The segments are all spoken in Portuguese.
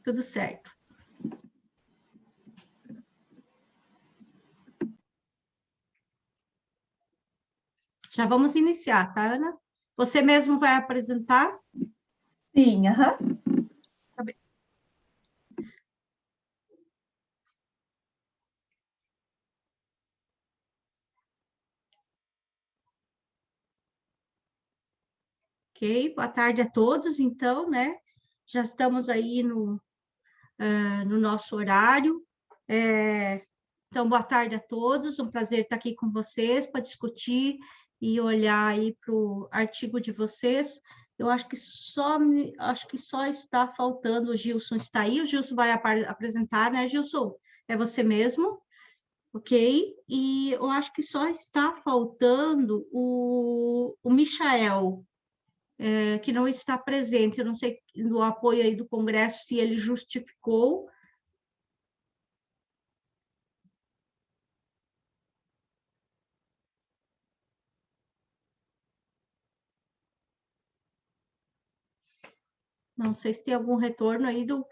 Tudo certo. Já vamos iniciar, tá, Ana? Você mesmo vai apresentar? Sim, aham. Tá bem. Ok, boa tarde a todos, então, né? Já estamos aí no nosso horário. Então, boa tarde a todos, um prazer estar aqui com vocês para discutir e olhar aí para o artigo de vocês. Eu acho que só está faltando, o Gilson está aí, o Gilson vai apresentar, né, Gilson? É você mesmo, ok? E eu acho que só está faltando o Michael, que não está presente, eu não sei no apoio aí do Congresso se ele justificou. Não sei se tem algum retorno aí do...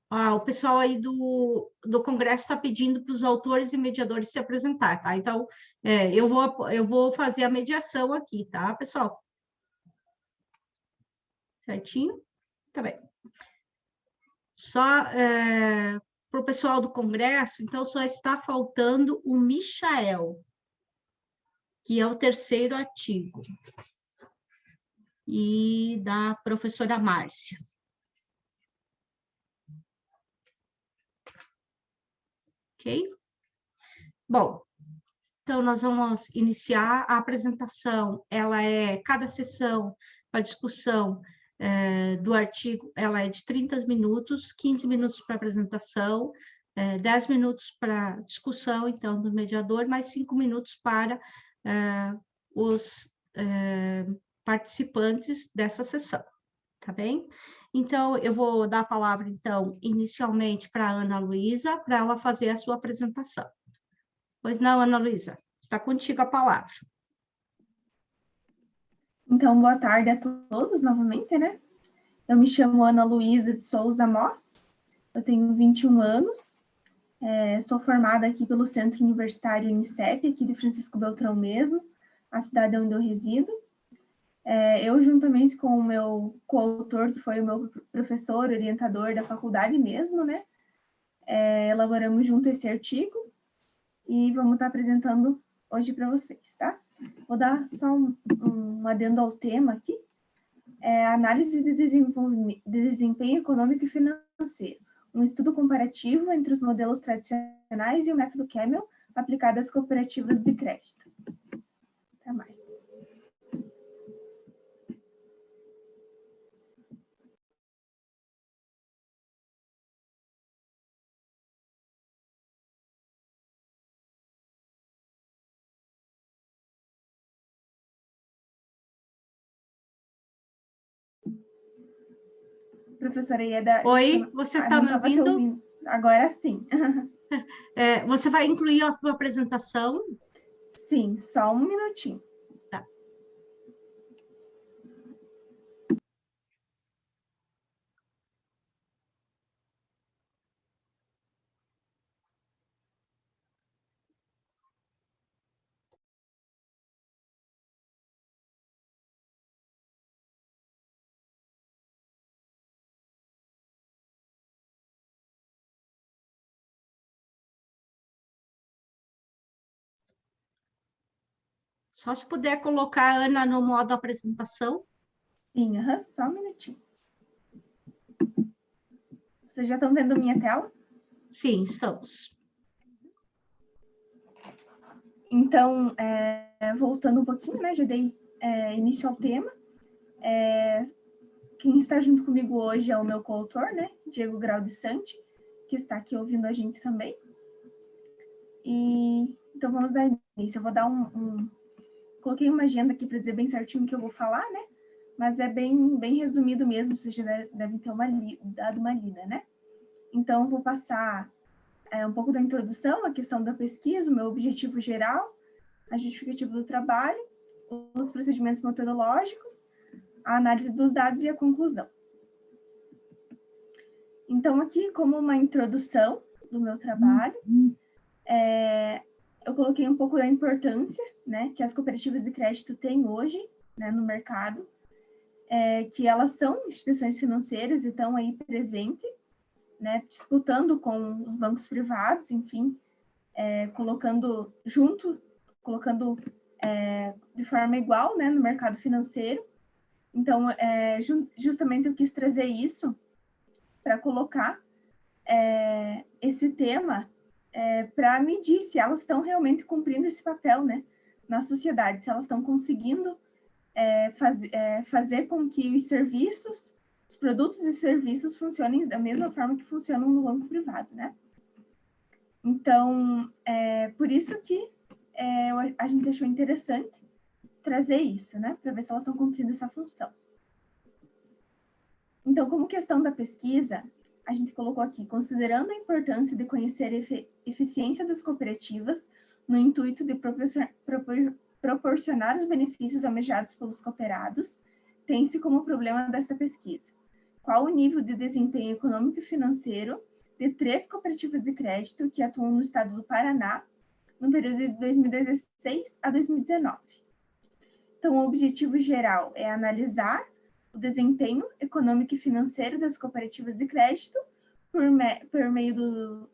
o pessoal aí do Congresso está pedindo para os autores e mediadores se apresentar, tá? Então, eu vou fazer a mediação aqui, tá, pessoal? Certinho? Tá bem. Só para o pessoal do Congresso, então, só está faltando o Michael, que é o terceiro artigo, e da professora Márcia. Ok? Bom, então nós vamos iniciar a apresentação. Cada sessão para discussão do artigo, ela é de 30 minutos, 15 minutos para apresentação, 10 minutos para discussão, então, do mediador, mais 5 minutos para os participantes dessa sessão, tá bem? Então, eu vou dar a palavra, então, inicialmente para a Ana Luísa, para ela fazer a sua apresentação. Pois não, Ana Luísa, está contigo a palavra. Então, boa tarde a todos novamente, né? Eu me chamo Ana Luísa de Souza Moss, eu tenho 21 anos, sou formada aqui pelo Centro Universitário Unicep, aqui de Francisco Beltrão mesmo, a cidade onde eu resido. Eu, juntamente com o meu coautor, que foi o meu professor, orientador da faculdade mesmo, né? Elaboramos junto esse artigo e vamos estar apresentando hoje para vocês, tá? Vou dar só um adendo ao tema aqui. Análise de desempenho econômico e financeiro. Um estudo comparativo entre os modelos tradicionais e o método Camel aplicado às cooperativas de crédito. Até mais. Professora Ieda... Oi, você está me ouvindo? Agora sim. Você vai incluir a sua apresentação? Sim, só um minutinho. Tá. Só se puder colocar a Ana no modo apresentação. Sim, só um minutinho. Vocês já estão vendo minha tela? Sim, estamos. Então, voltando um pouquinho, né? Já dei início ao tema. Quem está junto comigo hoje é o meu coautor, né? Diego Grau de Santi, que está aqui ouvindo a gente também. Então, vamos dar início. Eu vou dar Coloquei uma agenda aqui para dizer bem certinho o que eu vou falar, né? Mas é bem resumido mesmo, vocês já devem ter dado uma lida, né? Então, eu vou passar um pouco da introdução, a questão da pesquisa, o meu objetivo geral, a justificativa do trabalho, os procedimentos metodológicos, a análise dos dados e a conclusão. Então, aqui, como uma introdução do meu trabalho, eu coloquei um pouco da importância, né, que as cooperativas de crédito têm hoje, né, no mercado, que elas são instituições financeiras e estão aí presentes, né, disputando com os bancos privados, enfim, colocando de forma igual, né, no mercado financeiro. Então, justamente eu quis trazer isso para colocar esse tema para medir se elas estão realmente cumprindo esse papel, né, na sociedade, se elas estão conseguindo fazer com que os produtos e serviços funcionem da mesma forma que funcionam no banco privado, né? Então, por isso que a gente achou interessante trazer isso, né, para ver se elas estão cumprindo essa função. Então, como questão da pesquisa, a gente colocou aqui, considerando a importância de conhecer a eficiência das cooperativas no intuito de proporcionar os benefícios almejados pelos cooperados, tem-se como problema desta pesquisa: qual o nível de desempenho econômico e financeiro de 3 cooperativas de crédito que atuam no estado do Paraná no período de 2016 a 2019. Então, o objetivo geral é analisar o desempenho econômico e financeiro das cooperativas de crédito por meio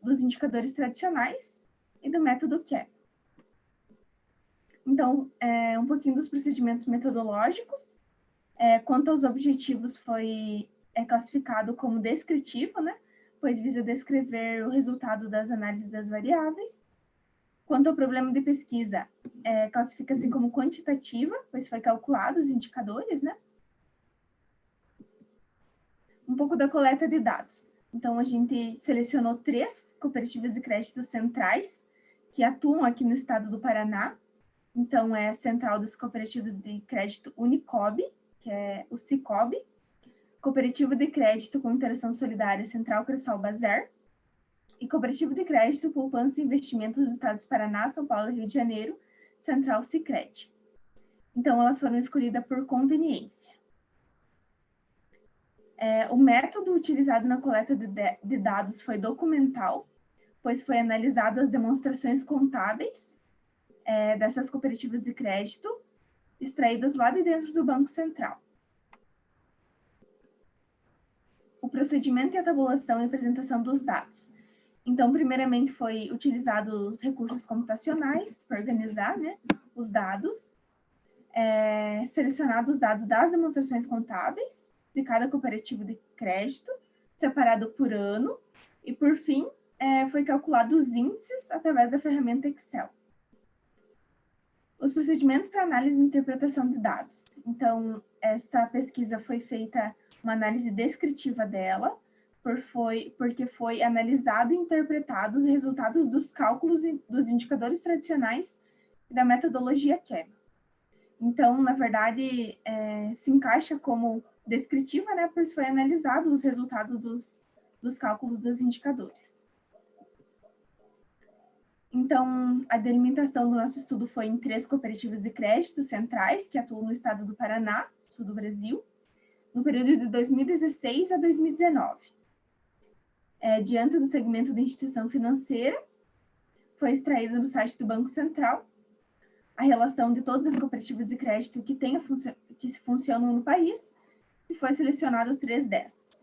dos indicadores tradicionais e do método CAP. Então, um pouquinho dos procedimentos metodológicos. Quanto aos objetivos, foi classificado como descritivo, né, pois visa descrever o resultado das análises das variáveis. Quanto ao problema de pesquisa, classifica-se como quantitativa, pois foi calculado os indicadores, né? Um pouco da coleta de dados. Então, a gente selecionou 3 cooperativas de crédito centrais que atuam aqui no estado do Paraná. Então, é a Central das Cooperativas de Crédito Unicob, que é o Cicobi, Cooperativa de Crédito com Interação Solidária Central Cressol Bazar, e Cooperativa de Crédito Poupança e Investimentos dos Estados Paraná, São Paulo e Rio de Janeiro, Central Sicredi. Então, elas foram escolhidas por conveniência. O método utilizado na coleta de dados foi documental, pois foi analisado as demonstrações contábeis dessas cooperativas de crédito, extraídas lá de dentro do Banco Central. O procedimento e a tabulação e apresentação dos dados. Então, primeiramente, foi utilizado os recursos computacionais para organizar, né, os dados, selecionado os dados das demonstrações contábeis de cada cooperativa de crédito, separado por ano, e, por fim, foi calculado os índices através da ferramenta Excel. Os procedimentos para análise e interpretação de dados. Então, essa pesquisa foi feita uma análise descritiva dela, porque foi analisado e interpretado os resultados dos cálculos dos indicadores tradicionais e da metodologia CAP. Então, na verdade, se encaixa como descritiva, né, pois foi analisado os resultados dos cálculos dos indicadores. Então, a delimitação do nosso estudo foi em 3 cooperativas de crédito centrais, que atuam no estado do Paraná, sul do Brasil, no período de 2016 a 2019. Diante do segmento de instituição financeira, foi extraído do site do Banco Central a relação de todas as cooperativas de crédito que funcionam no país, e foi selecionado 3 dessas.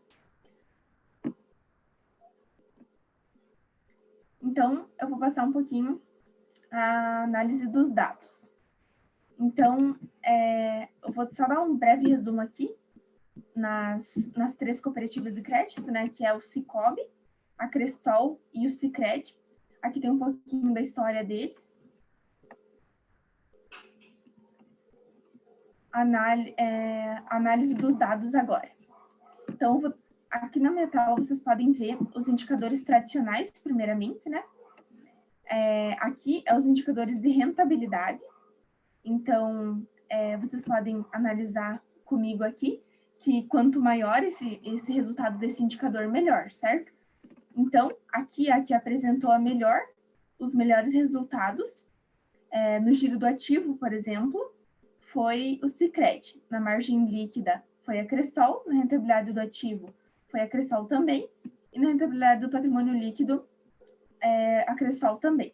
Então, eu vou passar um pouquinho a análise dos dados. Então, eu vou só dar um breve resumo aqui nas 3 cooperativas de crédito, né, que é o Cicobi, a Cressol e o Sicredi. Aqui tem um pouquinho da história deles. Análise dos dados agora. Então, aqui na minha tela vocês podem ver os indicadores tradicionais, primeiramente, né? Aqui é os indicadores de rentabilidade. Então, vocês podem analisar comigo aqui, que quanto maior esse resultado desse indicador, melhor, certo? Então, aqui a que apresentou os melhores resultados, no giro do ativo, por exemplo, foi o Sicredi. Na margem líquida foi a Cressol, na rentabilidade do ativo foi a Cressol também, e na rentabilidade do patrimônio líquido, a Cressol também.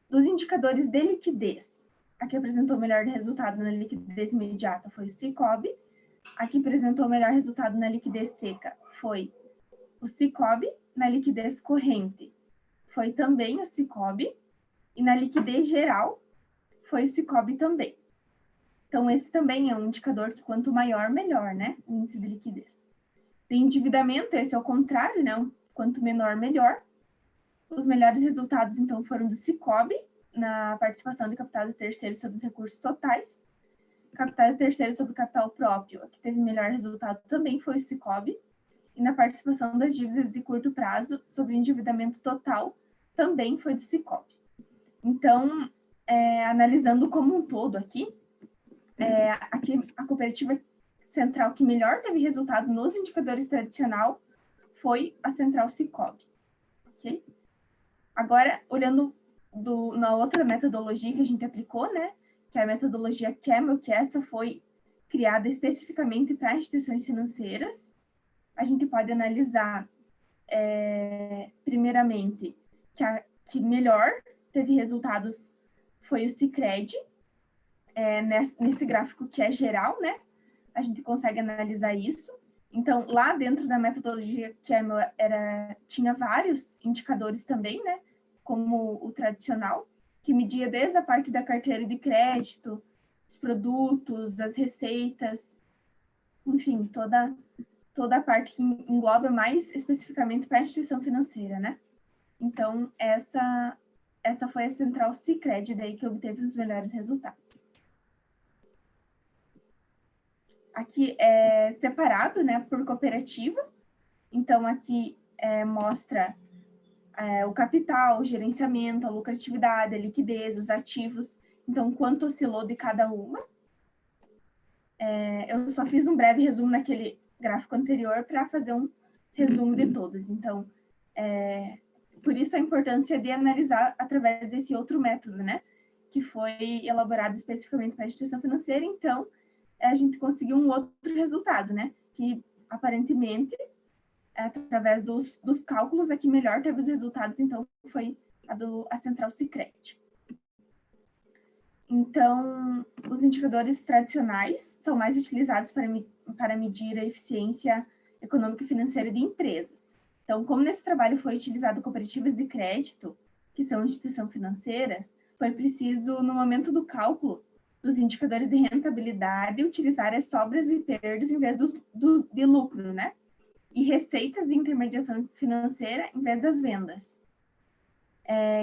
Dos indicadores de liquidez, a que apresentou o melhor resultado na liquidez imediata foi o Sicobi, a que apresentou o melhor resultado na liquidez seca foi o Sicobi, na liquidez corrente foi também o Sicobi, e na liquidez geral foi o Sicobi também. Então, esse também é um indicador que quanto maior, melhor, né? O índice de liquidez. De endividamento, esse é o contrário, né? Quanto menor, melhor. Os melhores resultados, então, foram do Sicobi, na participação de capital de terceiro sobre os recursos totais. Capital de terceiro sobre o capital próprio, que teve melhor resultado também foi o Sicobi. E na participação das dívidas de curto prazo sobre o endividamento total, também foi do Sicobi. Então, analisando como um todo aqui, aqui a cooperativa central que melhor teve resultado nos indicadores tradicional foi a Central Sicobi. Okay? Agora, olhando na outra metodologia que a gente aplicou, né, que é a metodologia Camel, que essa foi criada especificamente para instituições financeiras, a gente pode analisar, primeiramente, que melhor teve resultados foi o Sicredi, nesse gráfico que é geral, né? A gente consegue analisar isso. Então, lá dentro da metodologia Camel tinha vários indicadores também, né? Como o tradicional, que media desde a parte da carteira de crédito, os produtos, as receitas, enfim, toda a parte que engloba mais especificamente para a instituição financeira, né? Então, essa foi a Central Sicredi daí que obteve os melhores resultados. Aqui é separado, né, por cooperativa. Então, aqui mostra o capital, o gerenciamento, a lucratividade, a liquidez, os ativos. Então, quanto oscilou de cada uma. Eu só fiz um breve resumo naquele gráfico anterior para fazer um resumo de todas. Então, por isso a importância de analisar através desse outro método, né? Que foi elaborado especificamente para a instituição financeira. Então, a gente conseguiu um outro resultado, né? Que, aparentemente, através dos cálculos, a que melhor teve os resultados, então, foi a Central Sicredi. Então, os indicadores tradicionais são mais utilizados para medir a eficiência econômica e financeira de empresas. Então, como nesse trabalho foi utilizado cooperativas de crédito, que são instituições financeiras, foi preciso, no momento do cálculo dos indicadores de rentabilidade, utilizar as sobras e perdas em vez de lucro, né? E receitas de intermediação financeira em vez das vendas.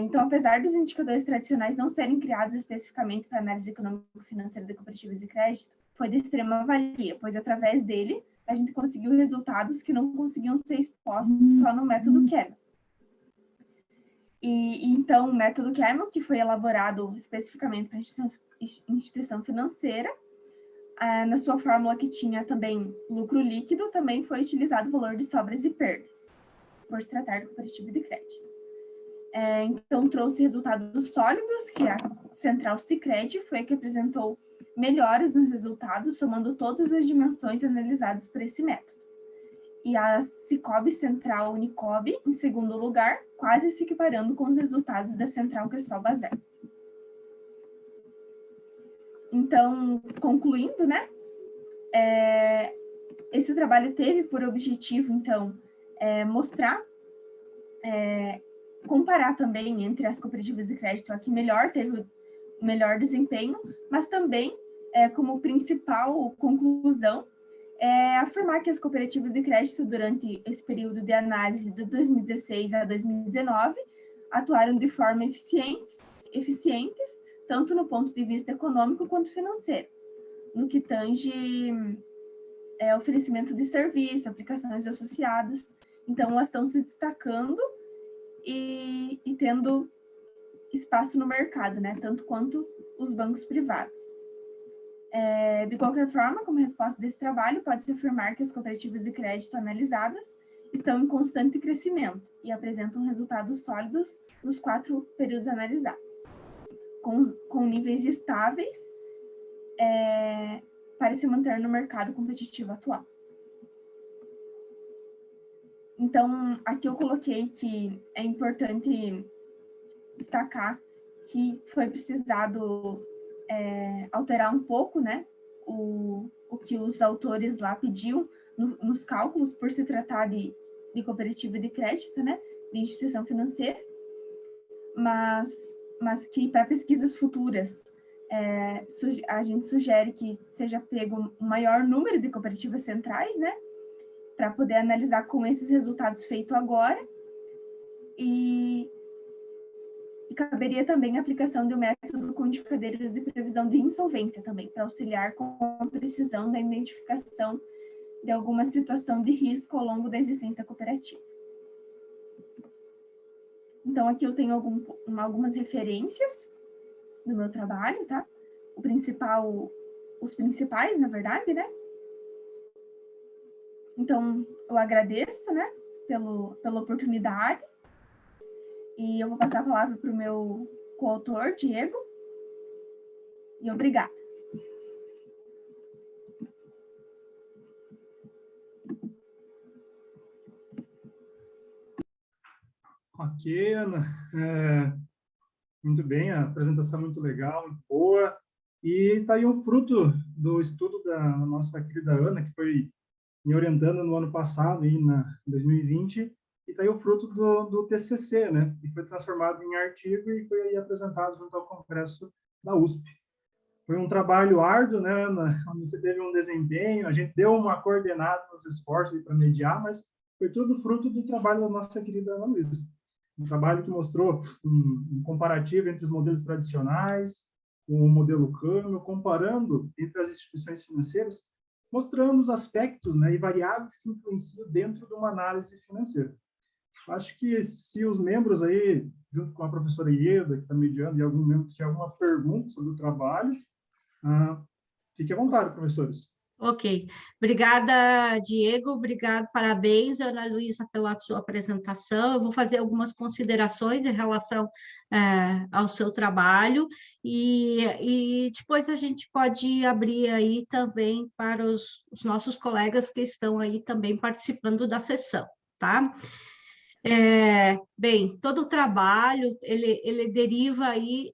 Então, apesar dos indicadores tradicionais não serem criados especificamente para análise econômico-financeira de cooperativas de crédito, foi de extrema valia, pois através dele a gente conseguiu resultados que não conseguiam ser expostos só no método Camel. E então, o método Camel, que foi elaborado especificamente para instituição financeira, na sua fórmula que tinha também lucro líquido, também foi utilizado o valor de sobras e perdas, por se tratar de cooperativa de crédito. Então, trouxe resultados sólidos, que a Central Sicredi foi a que apresentou melhores nos resultados, somando todas as dimensões analisadas por esse método. E a Sicobi Central Unicobi, em segundo lugar, quase se equiparando com os resultados da Central Cressol Basel. Então, concluindo, né, esse trabalho teve por objetivo, então, mostrar, comparar também entre as cooperativas de crédito a que melhor teve o melhor desempenho, mas também, como principal conclusão, afirmar que as cooperativas de crédito, durante esse período de análise de 2016 a 2019, atuaram de forma eficientes, tanto no ponto de vista econômico quanto financeiro, no que tange oferecimento de serviço, aplicações associadas. Então, elas estão se destacando e tendo espaço no mercado, né? Tanto quanto os bancos privados. De qualquer forma, como resposta desse trabalho, pode-se afirmar que as cooperativas de crédito analisadas estão em constante crescimento e apresentam resultados sólidos nos 4 períodos analisados, com níveis estáveis para se manter no mercado competitivo atual. Então, aqui eu coloquei que é importante destacar que foi precisado alterar um pouco, né, o que os autores lá pediam nos cálculos, por se tratar de cooperativa de crédito, né, de instituição financeira, mas que para pesquisas futuras a gente sugere que seja pego um maior número de cooperativas centrais, né, para poder analisar com esses resultados feitos agora, e caberia também a aplicação de um método com indicadores de previsão de insolvência também, para auxiliar com a precisão da identificação de alguma situação de risco ao longo da existência cooperativa. Então, aqui eu tenho algumas referências do meu trabalho, tá? Os principais, na verdade, né? Então, eu agradeço, né, pela oportunidade, e eu vou passar a palavra para o meu coautor, Diego, e obrigada. Ok, Ana. Muito bem, a apresentação é muito legal, muito boa. E está aí um fruto do estudo da nossa querida Ana, que foi me orientando no ano passado, em 2020, e está aí o fruto do TCC, né, que foi transformado em artigo e foi aí apresentado junto ao Congresso da USP. Foi um trabalho árduo, né, Ana, onde você teve um desempenho, a gente deu uma coordenada nos esforços para mediar, mas foi tudo fruto do trabalho da nossa querida Ana Luísa. Um trabalho que mostrou um comparativo entre os modelos tradicionais, com o modelo Câmbio, comparando entre as instituições financeiras, mostrando os aspectos, né, e variáveis que influenciam dentro de uma análise financeira. Acho que se os membros aí, junto com a professora Ieda, que está mediando, e algum membro que tiver alguma pergunta sobre o trabalho, fique à vontade, professores. Ok. Obrigada, Diego. Obrigado, parabéns, Ana Luísa, pela sua apresentação. Eu vou fazer algumas considerações em relação ao seu trabalho e depois a gente pode abrir aí também para os nossos colegas que estão aí também participando da sessão, tá? Bem, todo o trabalho, ele deriva aí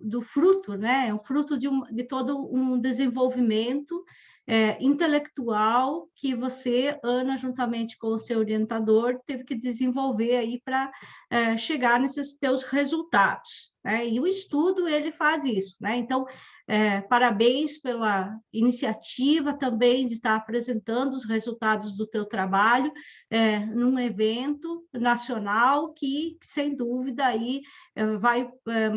do fruto, né? O fruto de todo um desenvolvimento intelectual que você, Ana, juntamente com o seu orientador, teve que desenvolver aí para chegar nesses teus resultados, né? E o estudo, ele faz isso, né? Então, parabéns pela iniciativa também de estar apresentando os resultados do teu trabalho num evento nacional que, sem dúvida, aí vai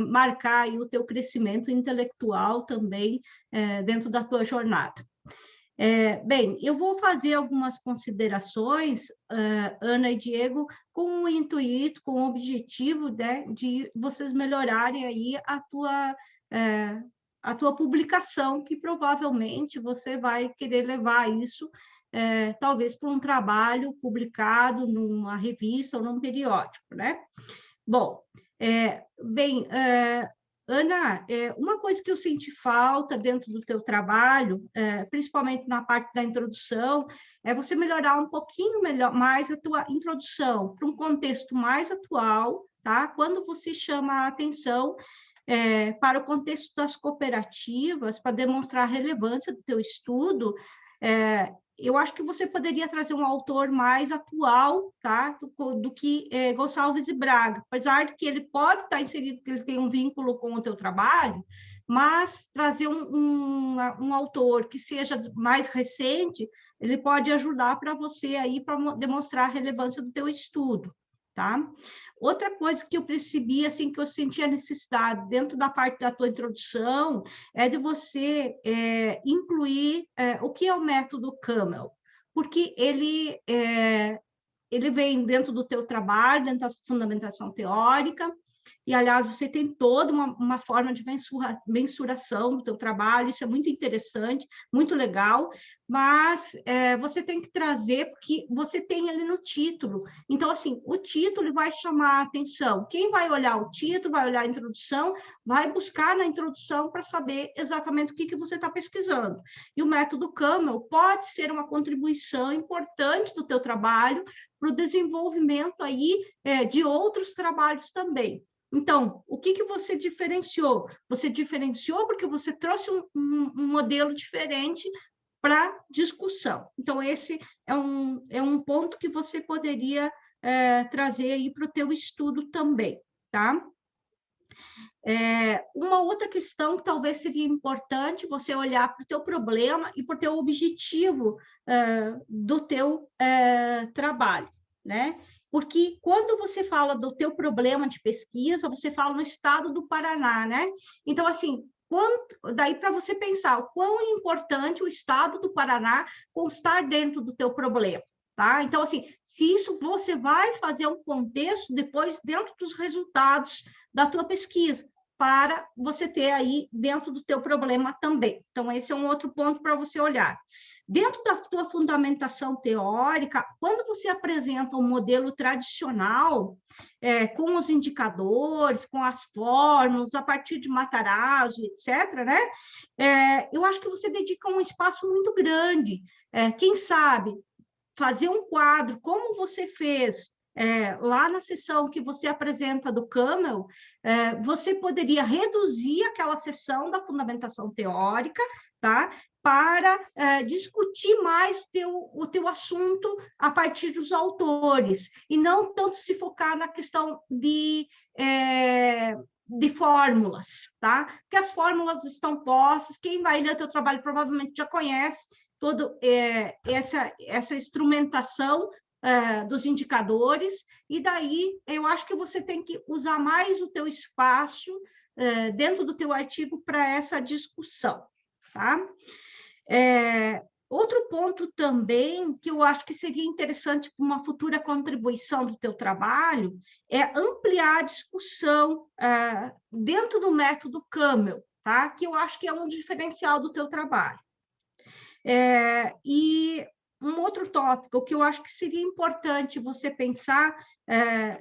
marcar aí o teu crescimento intelectual também dentro da tua jornada. Bem, eu vou fazer algumas considerações, Ana e Diego, com o intuito, com o objetivo, né, de vocês melhorarem aí a tua publicação, que provavelmente você vai querer levar isso, talvez para um trabalho publicado numa revista ou num periódico, né? Bom, bem, Ana, uma coisa que eu senti falta dentro do teu trabalho, principalmente na parte da introdução, é você melhorar um pouquinho mais a tua introdução para um contexto mais atual, tá? Quando você chama a atenção para o contexto das cooperativas, para demonstrar a relevância do teu estudo, eu acho que você poderia trazer um autor mais atual, tá? do que Gonçalves e Braga, apesar de que ele pode estar inserido, porque ele tem um vínculo com o teu trabalho, mas trazer um autor que seja mais recente, ele pode ajudar para você aí para demonstrar a relevância do teu estudo, tá? Outra coisa que eu percebi, assim, que eu senti a necessidade, dentro da parte da tua introdução, é de você incluir o que é o método Camel, porque ele vem dentro do teu trabalho, dentro da fundamentação teórica, e, aliás, você tem toda uma forma de mensuração do teu trabalho, isso é muito interessante, muito legal, mas você tem que trazer, porque você tem ali no título. Então, assim, o título vai chamar a atenção. Quem vai olhar o título, vai olhar a introdução, vai buscar na introdução para saber exatamente o que você está pesquisando. E o método Camel pode ser uma contribuição importante do teu trabalho para o desenvolvimento aí de outros trabalhos também. Então, o que você diferenciou? Você diferenciou porque você trouxe um modelo diferente para discussão. Então, esse é um ponto que você poderia trazer aí para o teu estudo também, tá? Uma outra questão que talvez seria importante você olhar para o teu problema e para o teu objetivo do teu trabalho, né? Porque quando você fala do teu problema de pesquisa, você fala no estado do Paraná, né? Então, assim, daí para você pensar o quão é importante o estado do Paraná constar dentro do teu problema. Tá? Então, assim, se isso você vai fazer um contexto depois dentro dos resultados da tua pesquisa, para você ter aí dentro do teu problema também. Então, esse é um outro ponto para você olhar. Dentro da tua fundamentação teórica, quando você apresenta um modelo tradicional, com os indicadores, com as fórmulas, a partir de Matarazzo, etc., né? Eu acho que você dedica um espaço muito grande. Quem sabe fazer um quadro, como você fez lá na sessão que você apresenta do Camel, você poderia reduzir aquela sessão da fundamentação teórica, tá? Para discutir mais o teu assunto a partir dos autores, e não tanto se focar na questão de fórmulas, tá? Porque as fórmulas estão postas, quem vai ler teu trabalho provavelmente já conhece toda essa instrumentação dos indicadores, e daí eu acho que você tem que usar mais o teu espaço dentro do teu artigo para essa discussão, tá? Outro ponto também que eu acho que seria interessante para uma futura contribuição do teu trabalho é ampliar a discussão dentro do método Camel, tá? Que eu acho que é um diferencial do teu trabalho. E um outro tópico que eu acho que seria importante você pensar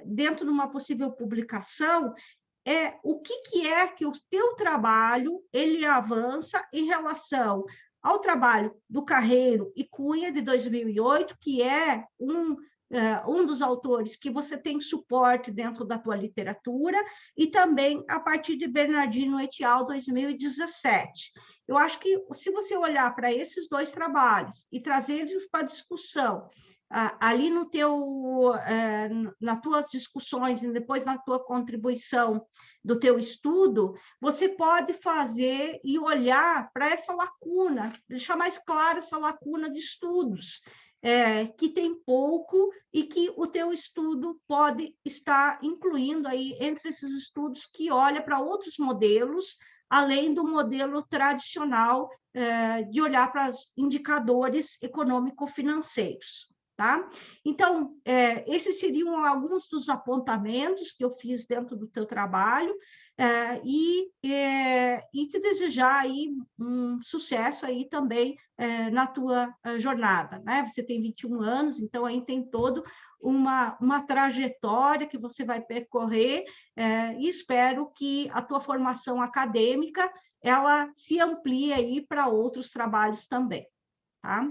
dentro de uma possível publicação é o que é que o teu trabalho ele avança em relação ao trabalho do Carreiro e Cunha, de 2008, que é um dos autores que você tem suporte dentro da tua literatura, e também a partir de Bernardino et al., 2017. Eu acho que, se você olhar para esses dois trabalhos e trazer eles para discussão, ali nas tuas discussões e depois na tua contribuição do teu estudo, você pode fazer e olhar para essa lacuna, deixar mais clara essa lacuna de estudos, que tem pouco e que o teu estudo pode estar incluindo aí entre esses estudos que olha para outros modelos, além do modelo tradicional de olhar para os indicadores econômico-financeiros. Tá? Então, esses seriam alguns dos apontamentos que eu fiz dentro do teu trabalho, e te desejar aí um sucesso aí também na tua jornada, né? Você tem 21 anos, então aí tem toda uma trajetória que você vai percorrer, e espero que a tua formação acadêmica ela se amplie aí para outros trabalhos também. Tá?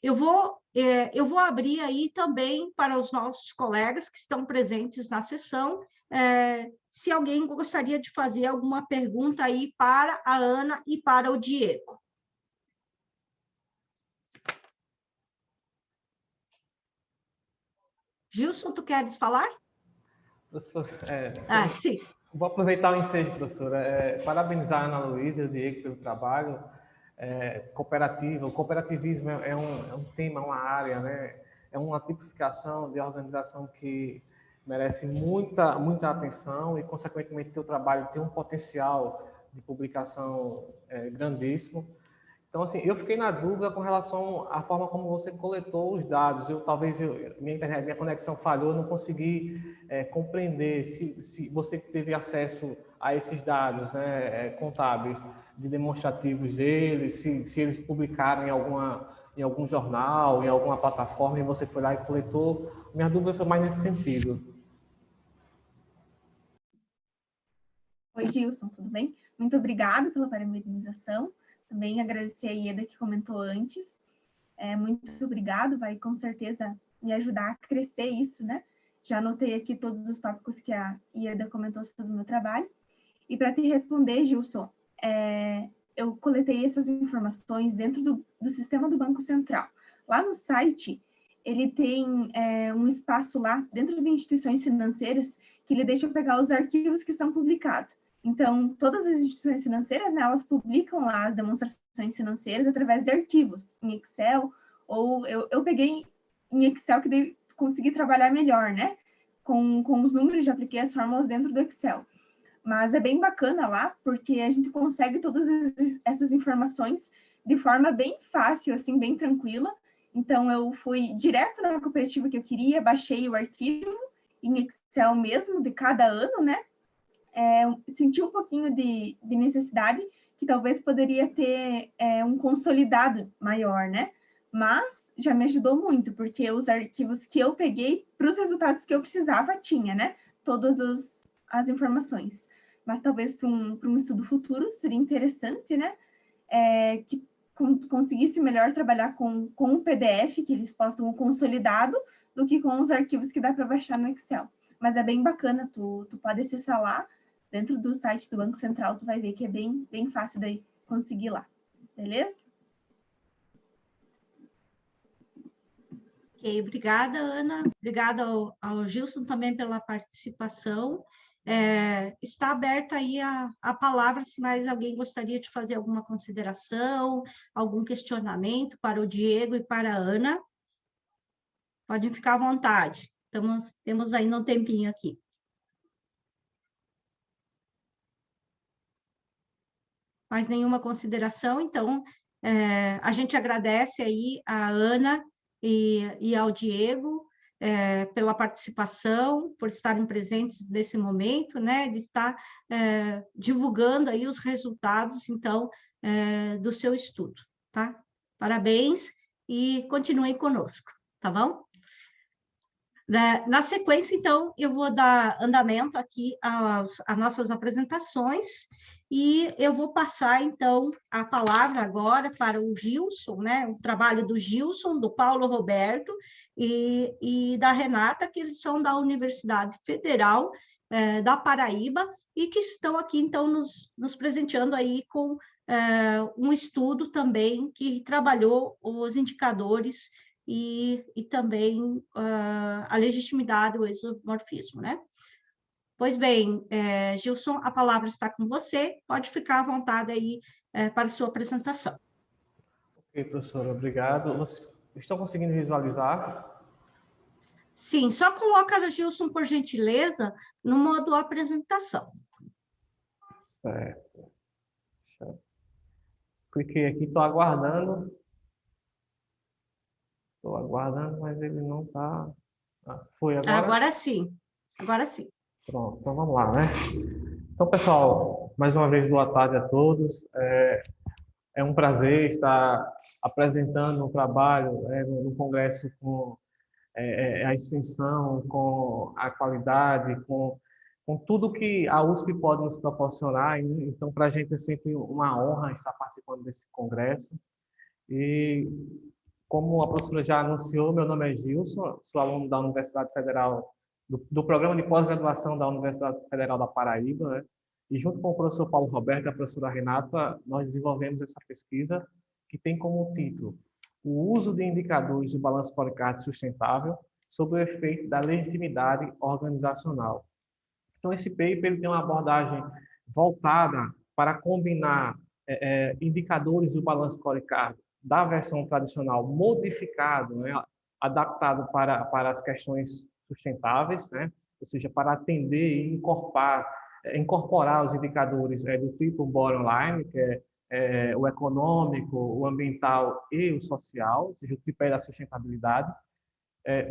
Eu vou abrir aí também para os nossos colegas que estão presentes na sessão, se alguém gostaria de fazer alguma pergunta aí para a Ana e para o Diego. Gilson, tu queres falar? Professor, sim. Vou aproveitar o ensejo, professora. Parabenizar a Ana Luísa e o Diego pelo trabalho. Cooperativa. O cooperativismo é um tema, uma área, né? É uma tipificação de organização que merece muita atenção e, consequentemente, o teu trabalho tem um potencial de publicação grandíssimo. Então, assim, eu fiquei na dúvida com relação à forma como você coletou os dados. Minha internet, minha conexão falhou, eu não consegui compreender se você teve acesso a esses dados, né, contábeis, de demonstrativos deles, se eles publicaram em algum jornal, em alguma plataforma, e você foi lá e coletou. Minha dúvida foi mais nesse sentido. Oi, Gilson, tudo bem? Muito obrigada pela parabenização. Também agradecer a Ieda que comentou antes. Muito obrigado, vai com certeza me ajudar a crescer isso, né? Já anotei aqui todos os tópicos que a Ieda comentou sobre o meu trabalho. E para te responder, Gilson, eu coletei essas informações dentro do sistema do Banco Central. Lá no site, ele tem um espaço lá, dentro de instituições financeiras, que ele deixa eu pegar os arquivos que estão publicados. Então, todas as instituições financeiras, né, elas publicam lá as demonstrações financeiras através de arquivos, em Excel, ou eu peguei em Excel que daí consegui trabalhar melhor, né? Com os números, já apliquei as fórmulas dentro do Excel. Mas é bem bacana lá, porque a gente consegue todas essas informações de forma bem fácil, assim, bem tranquila. Então, eu fui direto na cooperativa que eu queria, baixei o arquivo em Excel mesmo, de cada ano, né? Senti um pouquinho de necessidade, que talvez poderia ter um consolidado maior, né? Mas já me ajudou muito, porque os arquivos que eu peguei, para os resultados que eu precisava, tinha, né? Todas as informações. Mas talvez para um estudo futuro seria interessante, né? Que conseguisse melhor trabalhar com o PDF, que eles postam o consolidado, do que com os arquivos que dá para baixar no Excel. Mas é bem bacana, tu pode acessar lá, dentro do site do Banco Central, tu vai ver que é bem, bem fácil daí conseguir lá. Beleza? Ok, obrigada, Ana. Obrigada ao Gilson também pela participação. Está aberta aí a palavra, se mais alguém gostaria de fazer alguma consideração, algum questionamento para o Diego e para a Ana. Podem ficar à vontade. Temos ainda um tempinho aqui. Mais nenhuma consideração, então, a gente agradece aí a Ana e ao Diego pela participação, por estarem presentes nesse momento, né, de estar divulgando aí os resultados, então, do seu estudo, tá? Parabéns e continuem conosco, tá bom? Na sequência, então, eu vou dar andamento aqui às nossas apresentações e eu vou passar, então, a palavra agora para o Gilson, né? O trabalho do Gilson, do Paulo Roberto e da Renata, que eles são da Universidade Federal da Paraíba e que estão aqui, então, nos presenteando aí com um estudo também que trabalhou os indicadores e também a legitimidade, o isomorfismo, né? Pois bem, Gilson, a palavra está com você, pode ficar à vontade aí para a sua apresentação. Ok, professora, obrigado. Vocês estão conseguindo visualizar? Sim, só coloca, Gilson, por gentileza, no modo apresentação. Certo. Cliquei aqui, estou aguardando. Estou aguardando, mas ele não está... foi agora? Agora sim, agora sim. Pronto, então vamos lá, né? Então, pessoal, mais uma vez, boa tarde a todos. É um prazer estar apresentando um trabalho no Congresso com a extensão, com a qualidade, com tudo que a USP pode nos proporcionar. Então, para a gente é sempre uma honra estar participando desse congresso. E, como a professora já anunciou, meu nome é Gilson, sou aluno da Universidade Federal, do programa de pós-graduação da Universidade Federal da Paraíba, né? E junto com o professor Paulo Roberto e a professora Renata, nós desenvolvemos essa pesquisa que tem como título o uso de indicadores de balanço scorecard sustentável sob o efeito da legitimidade organizacional. Então, esse paper ele tem uma abordagem voltada para combinar indicadores do balanço scorecard da versão tradicional modificado, né, adaptado para as questões sustentáveis, né, ou seja, para atender e incorporar os indicadores do Triple Bottom Line, que o econômico, o ambiental e o social, ou seja, o tripé da sustentabilidade.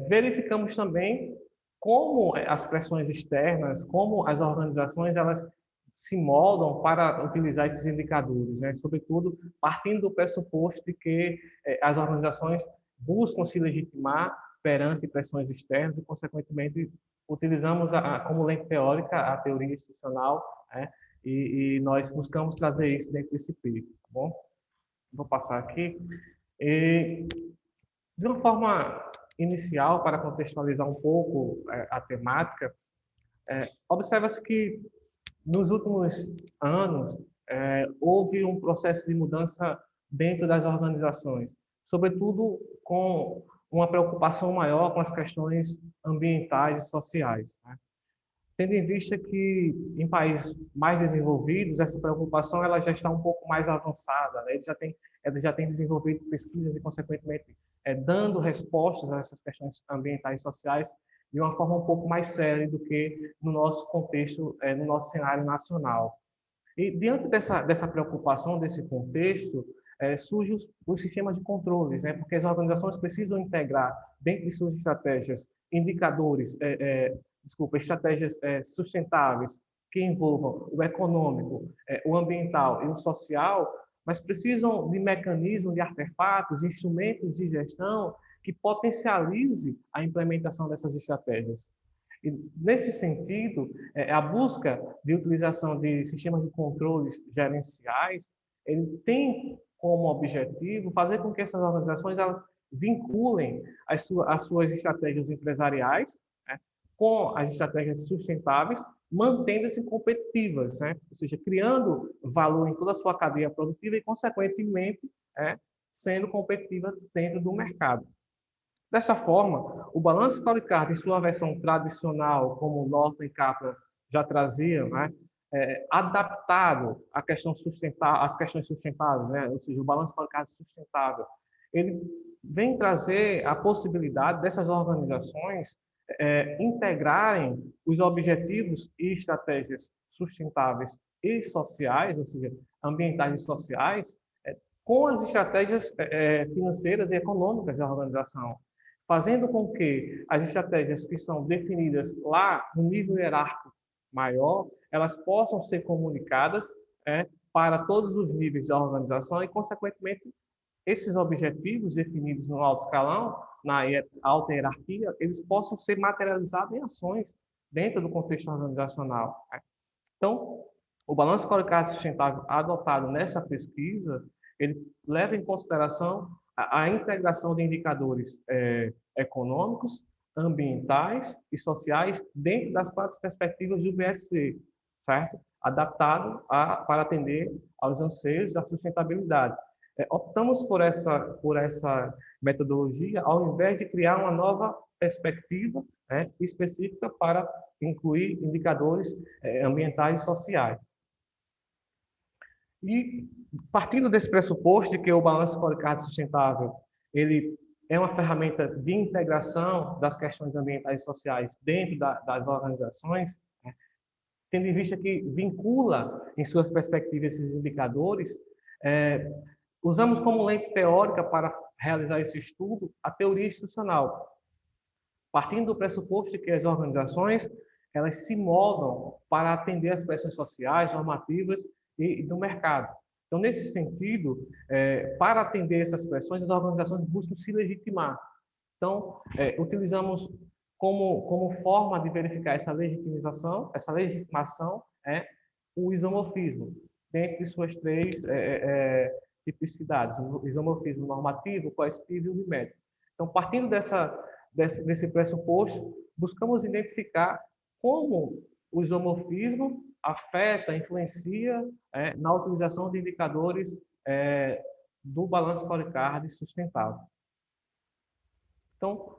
Verificamos também como as pressões externas, como as organizações elas se moldam para utilizar esses indicadores, né? Sobretudo partindo do pressuposto de que as organizações buscam se legitimar perante pressões externas e, consequentemente, utilizamos como lente teórica a teoria institucional, né? E nós buscamos trazer isso dentro desse PEI, tá bom? Vou passar aqui. De uma forma inicial, para contextualizar um pouco a temática, observa-se que nos últimos anos houve um processo de mudança dentro das organizações, sobretudo com uma preocupação maior com as questões ambientais e sociais, né? Tendo em vista que em países mais desenvolvidos essa preocupação ela já está um pouco mais avançada, né? Eles já têm desenvolvido pesquisas e, consequentemente, dando respostas a essas questões ambientais e sociais de uma forma um pouco mais séria do que no nosso contexto, no nosso cenário nacional. E diante dessa preocupação, desse contexto, surgem os sistemas de controles, né? Porque as organizações precisam integrar dentro de suas estratégias indicadores, estratégias sustentáveis que envolvam o econômico, o ambiental e o social, mas precisam de mecanismos, de artefatos, de instrumentos de gestão que potencialize a implementação dessas estratégias. E, nesse sentido, a busca de utilização de sistemas de controles gerenciais, ele tem como objetivo fazer com que essas organizações elas vinculem as suas estratégias empresariais, né, com as estratégias sustentáveis, mantendo-se competitivas, né? Ou seja, criando valor em toda a sua cadeia produtiva e, consequentemente, sendo competitiva dentro do mercado. Dessa forma, o balanço scorecard, em sua versão tradicional, como o Norton e Kaplan já traziam, né, adaptado à questão às questões sustentáveis, né, ou seja, o balanço scorecard sustentável, ele vem trazer a possibilidade dessas organizações integrarem os objetivos e estratégias sustentáveis e sociais, ou seja, ambientais e sociais, com as estratégias financeiras e econômicas da organização, fazendo com que as estratégias que são definidas lá no nível hierárquico maior, elas possam ser comunicadas para todos os níveis da organização e, consequentemente, esses objetivos definidos no alto escalão, na alta hierarquia, eles possam ser materializados em ações dentro do contexto organizacional. Então, o balanço scorecard sustentável adotado nessa pesquisa, ele leva em consideração a integração de indicadores econômicos, ambientais e sociais dentro das quatro perspectivas do BSC, certo? Adaptado para atender aos anseios da sustentabilidade. Optamos por essa metodologia ao invés de criar uma nova perspectiva específica para incluir indicadores ambientais e sociais. E, partindo desse pressuposto de que o balanço scorecard sustentável ele é uma ferramenta de integração das questões ambientais e sociais dentro das organizações, tendo em vista que vincula em suas perspectivas esses indicadores, usamos como lente teórica para realizar esse estudo a teoria institucional, partindo do pressuposto de que as organizações elas se moldam para atender às pressões sociais, normativas e do mercado. Então, nesse sentido, para atender essas pressões, as organizações buscam se legitimar. Então, utilizamos como forma de verificar essa legitimação, o isomorfismo, dentro de suas três tipicidades: o isomorfismo normativo, coercitivo e unimétrico. Então, partindo desse pressuposto, buscamos identificar como o isomorfismo afeta, influencia na utilização de indicadores do balanço scorecard sustentável. Então,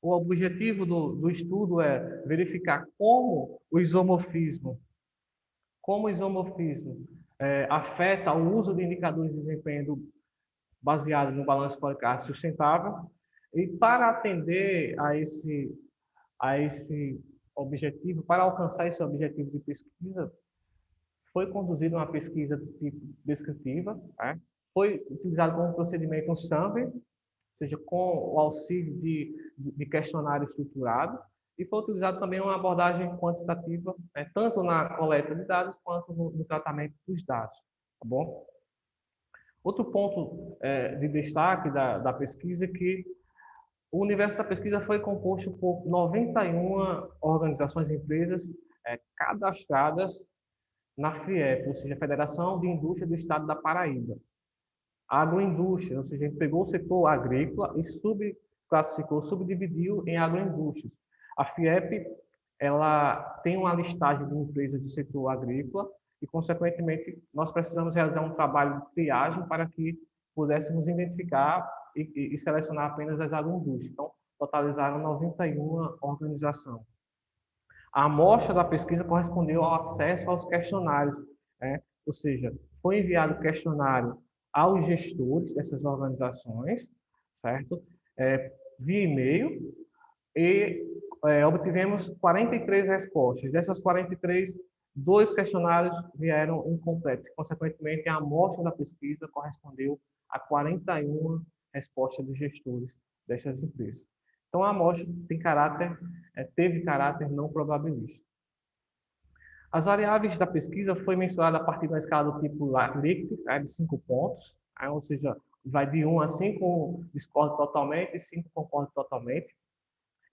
o objetivo do estudo é verificar como o isomorfismo afeta o uso de indicadores de desempenho baseado no balanço scorecard sustentável, e para atender a esse objetivo, para alcançar esse objetivo de pesquisa, foi conduzida uma pesquisa do tipo descritiva, né? Foi utilizado como procedimento um survey, ou seja, com o auxílio de questionário estruturado, e foi utilizado também uma abordagem quantitativa, né, tanto na coleta de dados quanto no tratamento dos dados. Tá bom? Outro ponto de destaque da pesquisa é que o universo da pesquisa foi composto por 91 organizações e empresas cadastradas na FIEP, ou seja, Federação de Indústria do Estado da Paraíba. Agroindústria, ou seja, a gente pegou o setor agrícola e subclassificou, subdividiu em agroindústrias. A FIEP, ela tem uma listagem de empresas do setor agrícola e, consequentemente, nós precisamos realizar um trabalho de triagem para que pudéssemos identificar e selecionar apenas as agroindústrias. Então, totalizaram 91 organizações. A amostra da pesquisa correspondeu ao acesso aos questionários, né? Ou seja, foi enviado o questionário aos gestores dessas organizações, certo? Via e-mail, e obtivemos 43 respostas. Dessas 43, 2 questionários vieram incompletos. Consequentemente, a amostra da pesquisa correspondeu a 41 respostas dos gestores dessas empresas. Então, a amostra teve caráter não probabilístico. As variáveis da pesquisa foi mensurada a partir da escala do tipo Likert, de 5 pontos, ou seja, vai de 1 a 5, discorda totalmente, e 5 concorda totalmente.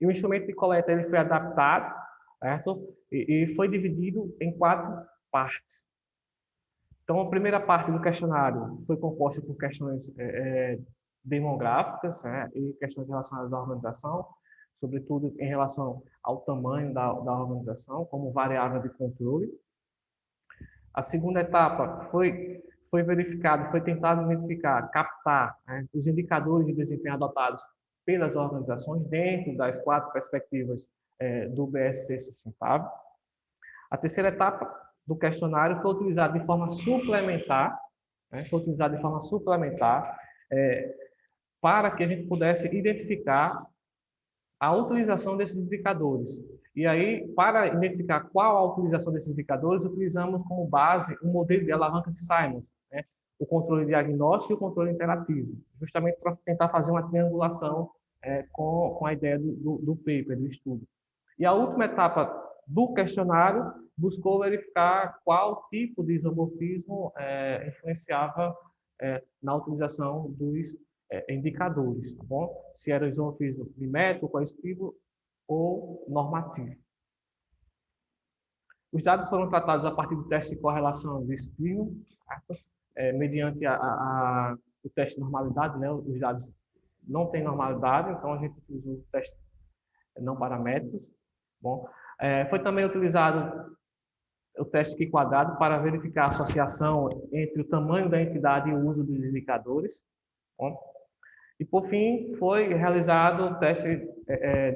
E o instrumento de coleta ele foi adaptado, certo? E foi dividido em 4 partes. Então, a primeira parte do questionário foi composta por questões demográficas, né, e questões relacionadas à organização, sobretudo em relação ao tamanho da organização, como variável de controle. A segunda etapa foi verificado, foi tentado identificar, captar, né, os indicadores de desempenho adotados pelas organizações dentro das 4 perspectivas do BSC sustentável. A terceira etapa do questionário foi utilizada de forma suplementar, para que a gente pudesse identificar a utilização desses indicadores. E aí, para identificar qual a utilização desses indicadores, utilizamos como base um modelo de alavanca de Simons, né? O controle diagnóstico e o controle interativo, justamente para tentar fazer uma triangulação com a ideia do paper, do estudo. E a última etapa do questionário buscou verificar qual tipo de isomorfismo influenciava na utilização dos indicadores, tá bom? Se era isomorfismo mimético, coercitivo ou normativo. Os dados foram tratados a partir do teste de correlação de Spino, mediante o teste de normalidade, né? Os dados não têm normalidade, então a gente usa o teste não paramétricos. Bom, foi também utilizado o teste Q quadrado para verificar a associação entre o tamanho da entidade e o uso dos indicadores. Bom, e, por fim, foi realizado o teste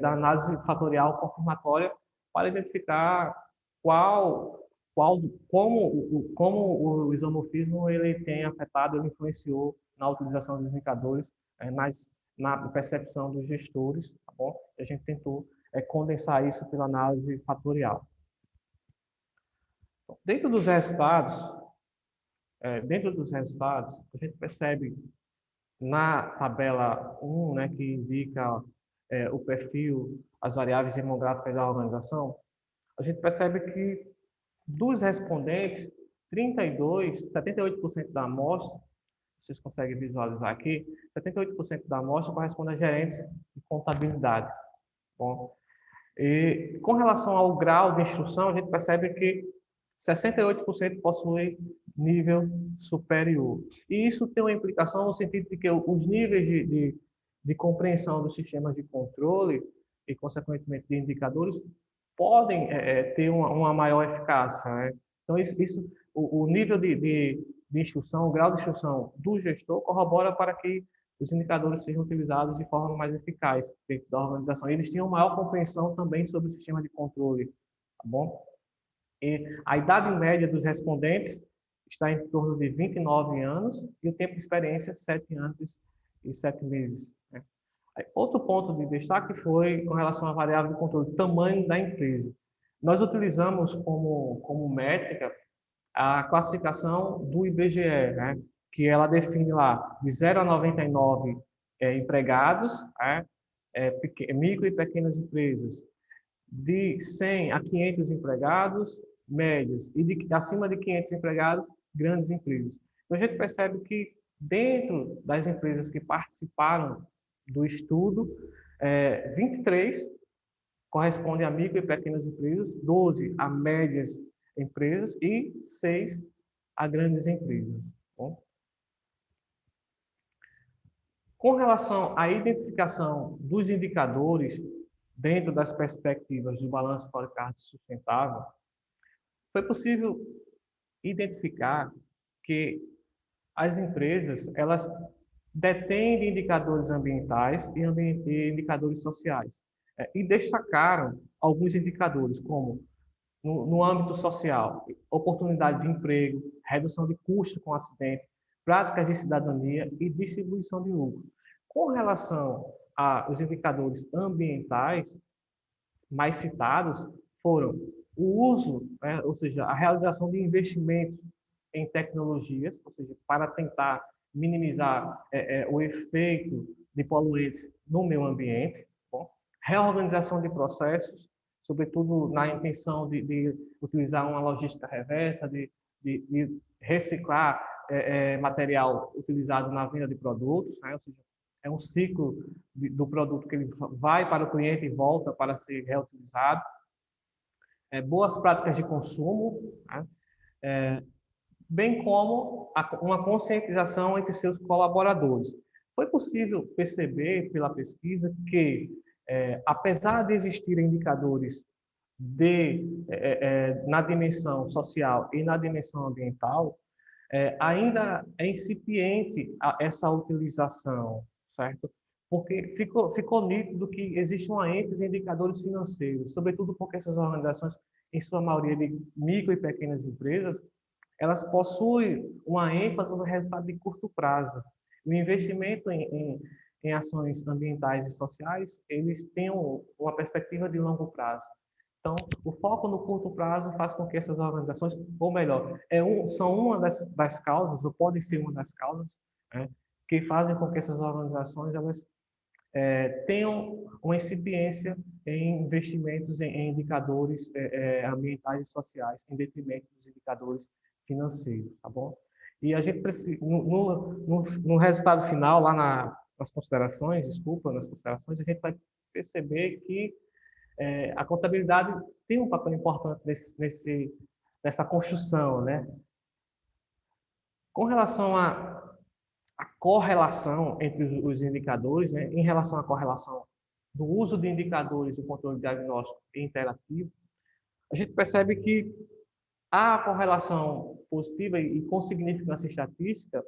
da análise fatorial confirmatória para identificar como o isomorfismo ele tem afetado, ele influenciou na utilização dos indicadores na percepção dos gestores. Tá bom? A gente tentou condensar isso pela análise fatorial. Então, dentro dos resultados, a gente percebe na tabela 1, né, que indica o perfil, as variáveis demográficas da organização, a gente percebe que dos respondentes, 78% da amostra, vocês conseguem visualizar aqui, 78% da amostra corresponde a gerentes de contabilidade. Bom, e com relação ao grau de instrução, a gente percebe que 68% possuem nível superior. E isso tem uma implicação no sentido de que os níveis de compreensão dos sistemas de controle e, consequentemente, de indicadores podem ter uma maior eficácia, né? Então, o nível de instrução, o grau de instrução do gestor corrobora para que os indicadores sejam utilizados de forma mais eficaz dentro da organização. Eles tinham maior compreensão também sobre o sistema de controle, tá bom? E a idade média dos respondentes está em torno de 29 anos e o tempo de experiência 7 anos e 7 meses. Né? Outro ponto de destaque foi com relação à variável de controle, tamanho da empresa. Nós utilizamos como métrica a classificação do IBGE, né, que ela define lá de 0 a 99 empregados, né, micro e pequenas empresas, de 100 a 500 empregados, médias, e acima de 500 empregados, grandes empresas. Então, a gente percebe que dentro das empresas que participaram do estudo, 23 correspondem a micro e pequenas empresas, 12 a médias empresas e 6 a grandes empresas. Bom? Com relação à identificação dos indicadores dentro das perspectivas do balanço scorecard sustentável, foi possível identificar que as empresas elas detêm indicadores ambientais e indicadores sociais. E destacaram alguns indicadores, como no âmbito social, oportunidade de emprego, redução de custos com acidente, práticas de cidadania e distribuição de lucro. Com relação aos indicadores ambientais, mais citados foram o uso, né, ou seja, a realização de investimentos em tecnologias, ou seja, para tentar minimizar o efeito de poluentes no meio ambiente, bom? Reorganização de processos, sobretudo na intenção de utilizar uma logística reversa, de reciclar material utilizado na venda de produtos, né? Ou seja, é um ciclo do produto que ele vai para o cliente e volta para ser reutilizado. Boas práticas de consumo, né? Bem como uma conscientização entre seus colaboradores. Foi possível perceber pela pesquisa que, apesar de existirem indicadores na dimensão social e na dimensão ambiental, ainda é incipiente essa utilização, certo? Porque ficou nítido que existe uma ênfase em indicadores financeiros, sobretudo porque essas organizações, em sua maioria de micro e pequenas empresas, elas possuem uma ênfase no resultado de curto prazo. O investimento em ações ambientais e sociais, eles têm uma perspectiva de longo prazo. Então, o foco no curto prazo faz com que essas organizações, ou melhor, são uma das causas, ou podem ser uma das causas, né, que fazem com que essas organizações elas, tenham uma incipiência em investimentos em indicadores ambientais e sociais, em detrimento dos indicadores financeiros, tá bom? E a gente precisa, no resultado final, lá nas considerações, a gente vai perceber que a contabilidade tem um papel importante nessa construção, né? Com relação à correlação entre os indicadores, né? Em relação à correlação do uso de indicadores do controle diagnóstico interativo, a gente percebe que há correlação positiva e com significância estatística,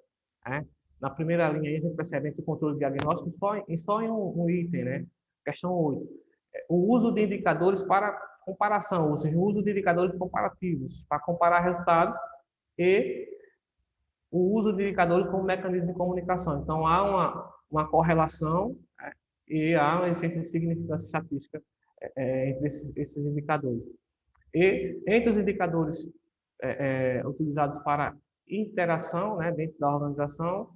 né? Na primeira linha, a gente percebe entre o controle diagnóstico só em um item, né? Questão 8. O uso de indicadores para comparação, ou seja, o uso de indicadores comparativos, para comparar resultados e o uso de indicadores como mecanismo de comunicação. Então, há uma correlação, né, e há uma essência de significância estatística entre esses indicadores. E entre os indicadores utilizados para interação, né, dentro da organização,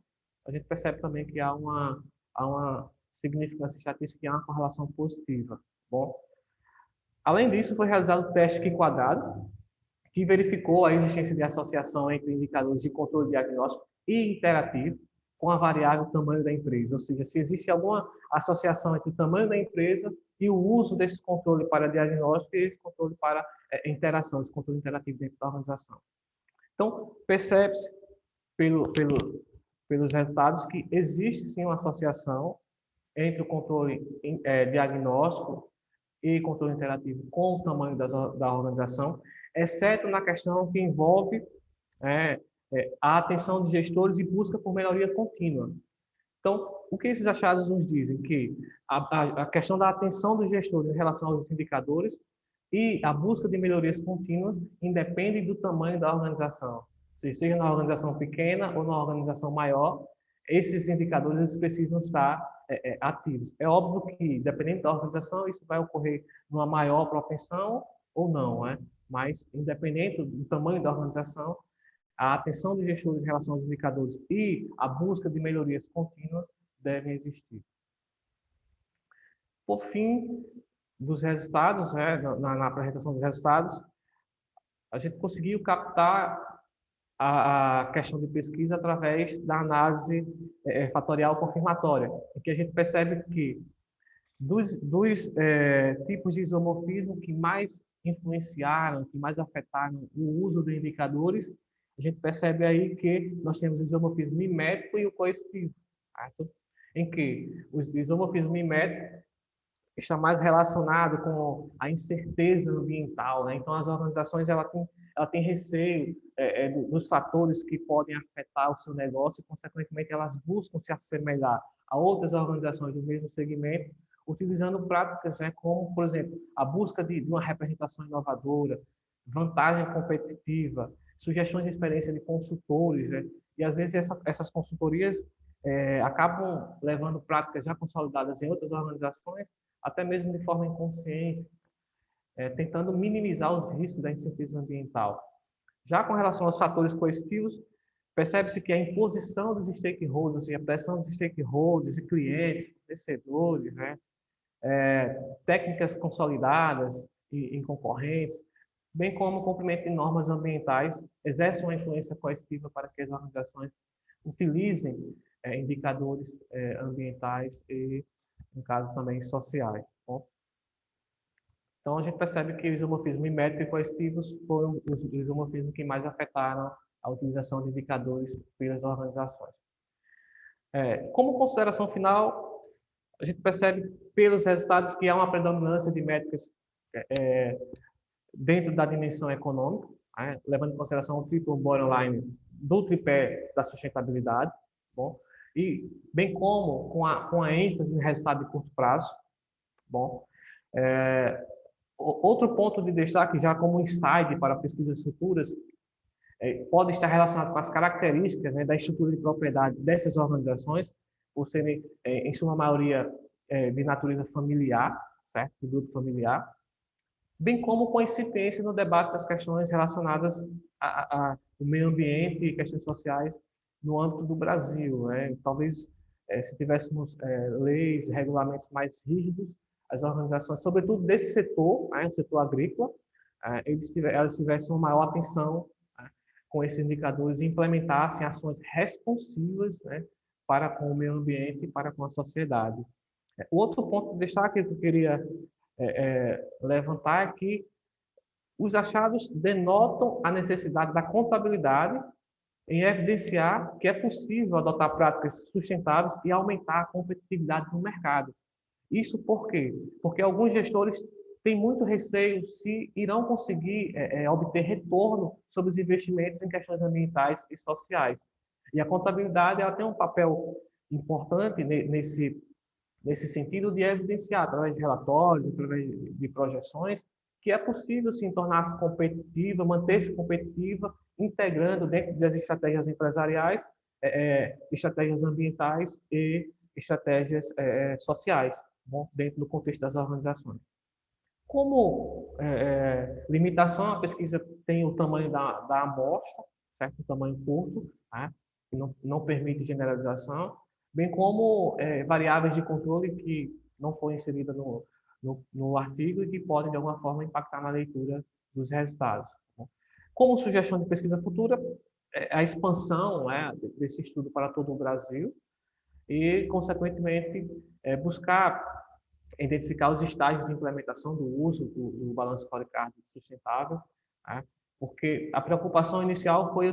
a gente percebe também que há uma significância estatística e há uma correlação positiva. Bom, além disso, foi realizado o teste Q quadrado, que verificou a existência de associação entre indicadores de controle diagnóstico e interativo com a variável tamanho da empresa, ou seja, se existe alguma associação entre o tamanho da empresa e o uso desse controle para diagnóstico e esse controle para interação, esse controle interativo dentro da organização. Então, percebe-se pelos resultados que existe sim uma associação entre o controle diagnóstico e controle interativo com o tamanho da organização, exceto na questão que envolve a atenção dos gestores e busca por melhoria contínua. Então, o que esses achados nos dizem? Que a questão da atenção dos gestores em relação aos indicadores e a busca de melhorias contínuas independe do tamanho da organização. Seja na organização pequena ou na organização maior, esses indicadores eles precisam estar ativos. É óbvio que, dependendo da organização, isso vai ocorrer numa maior propensão ou não, né? mas, independente do tamanho da organização, a atenção dos gestores em relação aos indicadores e a busca de melhorias contínuas devem existir. Por fim, dos resultados, na apresentação dos resultados, a gente conseguiu captar a questão de pesquisa através da análise fatorial confirmatória, em que a gente percebe que dos tipos de isomorfismo que mais influenciaram, que mais afetaram o uso de indicadores, a gente percebe aí que nós temos o isomorfismo mimético e o coercitivo, certo? Em que o isomorfismo mimético está mais relacionado com a incerteza ambiental, né? Então, as organizações ela tem receio dos fatores que podem afetar o seu negócio e, consequentemente, elas buscam se assemelhar a outras organizações do mesmo segmento, utilizando práticas, né, como, por exemplo, a busca de uma representação inovadora, vantagem competitiva, sugestões de experiência de consultores, né? E, às vezes, essas consultorias acabam levando práticas já consolidadas em outras organizações, até mesmo de forma inconsciente, tentando minimizar os riscos da incerteza ambiental. Já com relação aos fatores coercitivos, percebe-se que a imposição dos stakeholders e a pressão dos stakeholders e clientes, fornecedores, né, técnicas consolidadas em concorrentes, bem como o cumprimento de normas ambientais, exercem uma influência coercitiva para que as organizações utilizem indicadores ambientais e, no caso, também sociais. Bom? Então, a gente percebe que o isomorfismo mimético e coercitivos foram os isomorfismos que mais afetaram a utilização de indicadores pelas organizações. Como consideração final, a gente percebe pelos resultados que há uma predominância de métricas dentro da dimensão econômica, né, levando em consideração o triple bottom line do tripé da sustentabilidade, bom, e bem como com a ênfase em resultado de curto prazo. Bom, outro ponto de destaque, já como insight para pesquisas futuras, pode estar relacionado com as características, né, da estrutura de propriedade dessas organizações, por serem, em sua maioria, de natureza familiar, certo? De grupo familiar, bem como com a incipiência no debate das questões relacionadas ao meio ambiente e questões sociais no âmbito do Brasil, né? Talvez, se tivéssemos leis, regulamentos mais rígidos, as organizações, sobretudo desse setor, né, o setor agrícola, elas tivessem uma maior atenção, né, com esses indicadores e implementassem ações responsivas, né, para com o meio ambiente e para com a sociedade. O outro ponto de destaque que eu queria levantar é que os achados denotam a necessidade da contabilidade em evidenciar que é possível adotar práticas sustentáveis e aumentar a competitividade no mercado. Isso por quê? Porque alguns gestores têm muito receio se irão conseguir obter retorno sobre os investimentos em questões ambientais e sociais. E a contabilidade ela tem um papel importante nesse sentido de evidenciar, através de relatórios, através de projeções, que é possível se tornar-se competitiva, manter-se competitiva, integrando dentro das estratégias empresariais, estratégias ambientais e estratégias sociais, bom, dentro do contexto das organizações. Como limitação, a pesquisa tem o tamanho da amostra, certo? O tamanho curto, né? Que não permite generalização, bem como variáveis de controle que não foram inseridas no artigo e que podem, de alguma forma, impactar na leitura dos resultados. Como sugestão de pesquisa futura, a expansão desse estudo para todo o Brasil e, consequentemente, buscar identificar os estágios de implementação do uso do balanço scorecard sustentável, né? Porque a preocupação inicial foi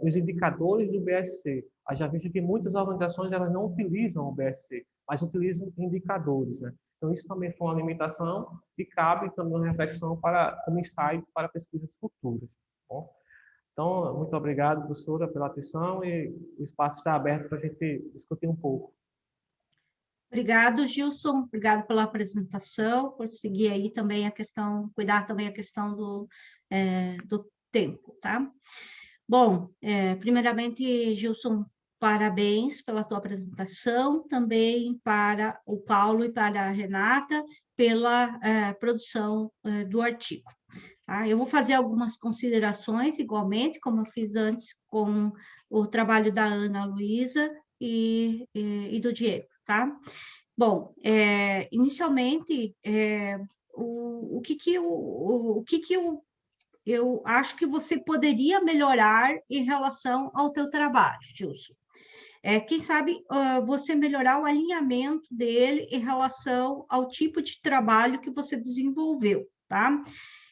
os indicadores do BSC. A já visto que muitas organizações elas não utilizam o BSC, mas utilizam indicadores, né? Então, isso também foi uma limitação e cabe também uma reflexão como insight para pesquisas futuras. Bom? Então, muito obrigado, professora, pela atenção e o espaço está aberto para a gente discutir um pouco. Obrigado, Gilson. Obrigado pela apresentação, por seguir aí também a questão, cuidar também a questão do tempo, tá? Bom, primeiramente, Gilson, parabéns pela tua apresentação, também para o Paulo e para a Renata pela produção do artigo. tá? Eu vou fazer algumas considerações, igualmente, como eu fiz antes com o trabalho da Ana Luísa e do Diego, tá? Bom, inicialmente, o que que eu acho que você poderia melhorar em relação ao teu trabalho, Gilson? Quem sabe você melhorar o alinhamento dele em relação ao tipo de trabalho que você desenvolveu, tá?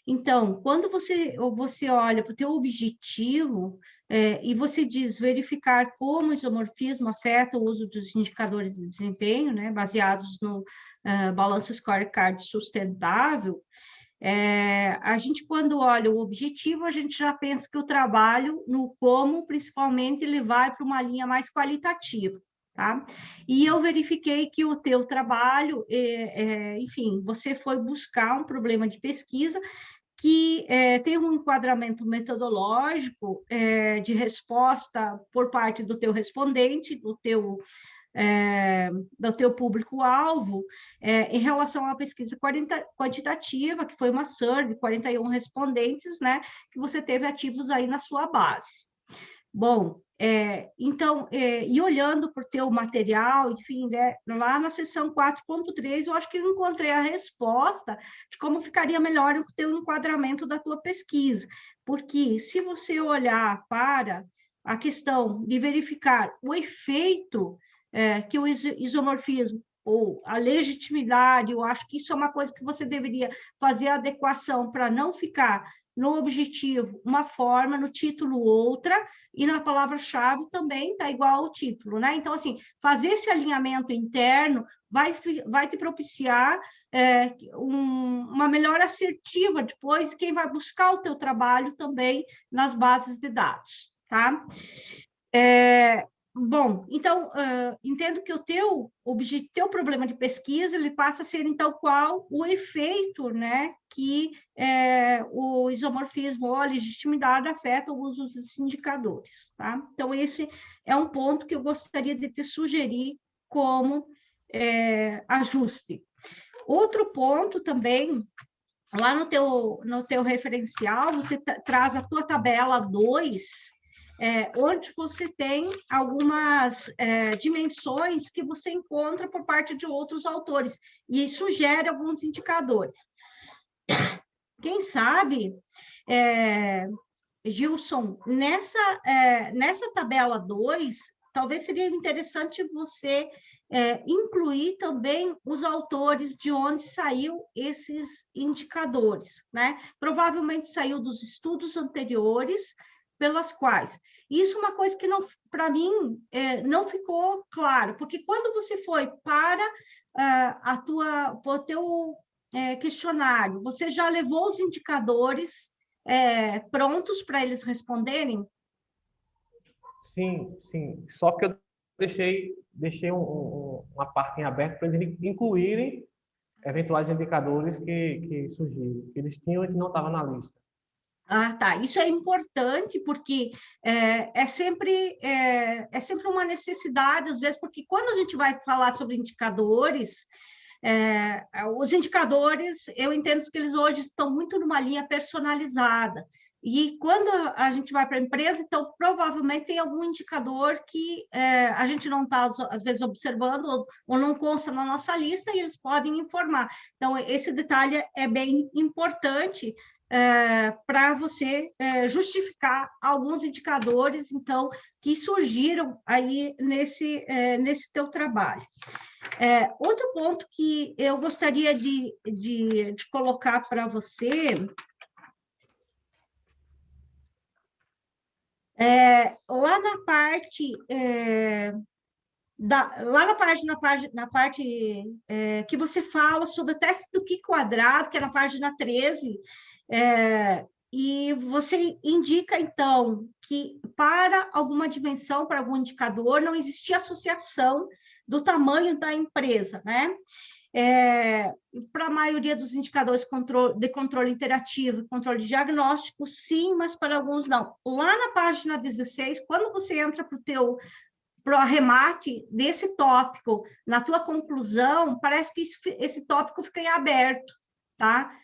Então, quando você olha para o teu objetivo e você diz verificar como o isomorfismo afeta o uso dos indicadores de desempenho, né, baseados no balanço scorecard sustentável, a gente, quando olha o objetivo, a gente já pensa que o trabalho, no como, principalmente, ele vai para uma linha mais qualitativa, tá? E eu verifiquei que o teu trabalho, enfim, você foi buscar um problema de pesquisa que tem um enquadramento metodológico de resposta por parte do teu respondente, do teu público-alvo, em relação à pesquisa quantitativa, que foi uma survey, 41 respondentes, né, que você teve ativos aí na sua base. Bom, então, e olhando para o teu material, enfim, né, lá na seção 4.3, eu acho que eu encontrei a resposta de como ficaria melhor o teu enquadramento da tua pesquisa, porque se você olhar para a questão de verificar o efeito que o isomorfismo ou a legitimidade, eu acho que isso é uma coisa que você deveria fazer a adequação para não ficar no objetivo uma forma, no título outra, e na palavra-chave também está igual ao título, né? Então, assim, fazer esse alinhamento interno vai te propiciar uma melhor assertiva depois, quem vai buscar o teu trabalho também nas bases de dados, tá? Bom, então, entendo que o teu problema de pesquisa, ele passa a ser, então, qual o efeito, né, que o isomorfismo ou a legitimidade afeta o uso dos indicadores, tá? Então, esse é um ponto que eu gostaria de te sugerir como ajuste. Outro ponto também, lá no teu referencial, você traz a tua tabela 2, onde você tem algumas dimensões que você encontra por parte de outros autores e sugere alguns indicadores. Quem sabe, Gilson, nessa tabela 2, talvez seria interessante você incluir também os autores de onde saiu esses indicadores, né? Provavelmente saiu dos estudos anteriores, pelas quais. Isso é uma coisa que, para mim, não ficou claro, porque quando você foi para o teu questionário, você já levou os indicadores prontos para eles responderem? Sim, sim. Só que eu deixei uma parte em aberto para eles incluírem eventuais indicadores que surgiram, que eles tinham e que não estavam na lista. Ah, tá. Isso é importante porque é sempre uma necessidade, às vezes, porque quando a gente vai falar sobre indicadores, os indicadores, eu entendo que eles hoje estão muito numa linha personalizada. E quando a gente vai para a empresa, então, provavelmente tem algum indicador que a gente não está, às vezes, observando ou não consta na nossa lista e eles podem informar. Então, esse detalhe é bem importante para você justificar alguns indicadores, então, que surgiram aí nesse teu trabalho. Outro ponto que eu gostaria de colocar para você lá na parte na parte que você fala sobre o teste do Q quadrado, que é na página 13, e você indica, então, que para alguma dimensão, para algum indicador, não existia associação do tamanho da empresa, né? Para a maioria dos indicadores de controle interativo e controle diagnóstico, sim, mas para alguns não. Lá na página 16, quando você entra para o arremate desse tópico, na tua conclusão, parece que esse tópico fica em aberto, tá?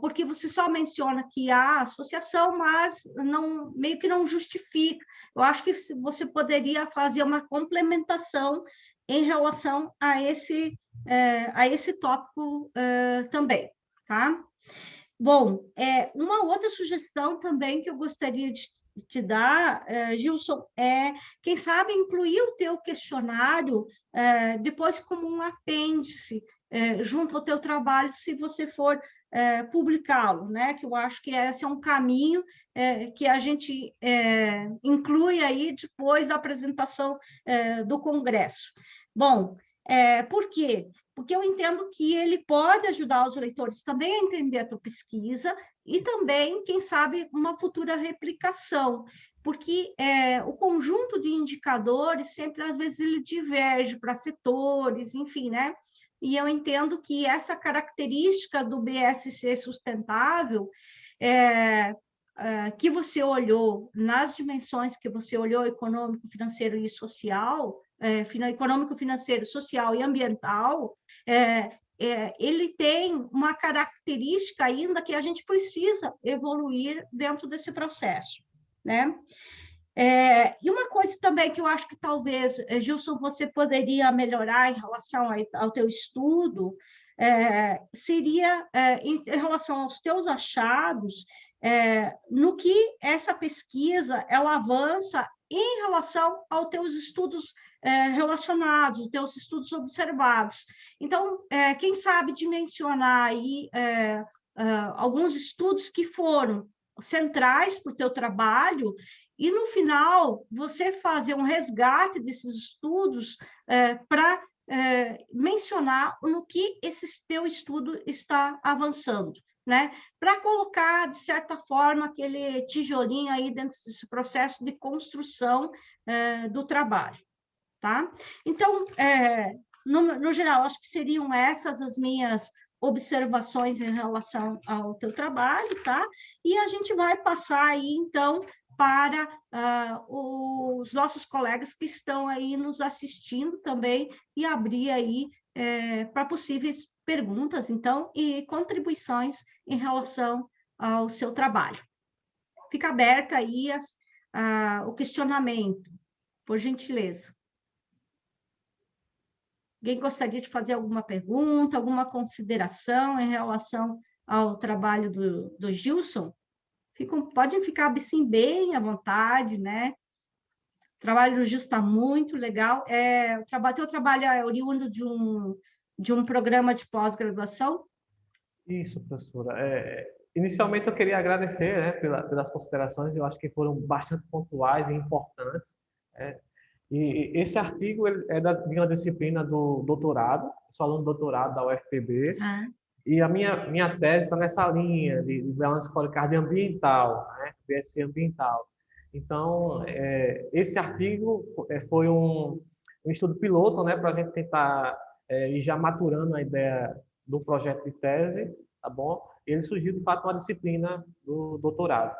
porque você só menciona que há associação, mas não, meio que não justifica. Eu acho que você poderia fazer uma complementação em relação a esse tópico também, tá? Bom, uma outra sugestão também que eu gostaria de te dar, Gilson, quem sabe, incluir o teu questionário depois como um apêndice junto ao teu trabalho, se você for publicá-lo, né? Que eu acho que esse é um caminho que a gente inclui aí depois da apresentação do Congresso. Bom, por quê? Porque eu entendo que ele pode ajudar os leitores também a entender a tua pesquisa e também, quem sabe, uma futura replicação, porque o conjunto de indicadores sempre, às vezes, ele diverge para setores, enfim, né? E eu entendo que essa característica do BSC sustentável, que você olhou, nas dimensões que você olhou, econômico, financeiro e social, econômico, financeiro, social e ambiental, ele tem uma característica ainda que a gente precisa evoluir dentro desse processo, né? E uma coisa também que eu acho que talvez, Gilson, você poderia melhorar em relação ao teu estudo, seria em relação aos teus achados, no que essa pesquisa ela avança em relação aos teus estudos relacionados, os teus estudos observados. Então, quem sabe dimensionar aí alguns estudos que foram centrais para o teu trabalho e, no final, você fazer um resgate desses estudos para mencionar no que esse teu estudo está avançando, né? Para colocar, de certa forma, aquele tijolinho aí dentro desse processo de construção do trabalho, tá? Então, no geral, acho que seriam essas as minhas observações em relação ao teu trabalho, tá? E a gente vai passar aí, então, para os nossos colegas que estão aí nos assistindo também e abrir aí para possíveis perguntas, então, e contribuições em relação ao seu trabalho. Fica aberto aí o questionamento, por gentileza. Alguém gostaria de fazer alguma pergunta, alguma consideração em relação ao trabalho do Gilson? Podem ficar assim, bem à vontade, né? O trabalho do Gilson está muito legal. Teu trabalho é oriundo de um programa de pós-graduação? Isso, professora. Inicialmente, eu queria agradecer, né, pelas considerações, eu acho que foram bastante pontuais e importantes. E esse artigo de uma disciplina do doutorado, sou aluno do doutorado da UFPB, e a minha tese está nessa linha de balanço scorecard ambiental, né, BSC ambiental. Então, esse artigo foi um estudo piloto, né, para a gente tentar ir já maturando a ideia do projeto de tese, tá bom? Ele surgiu, de fato, uma disciplina do doutorado.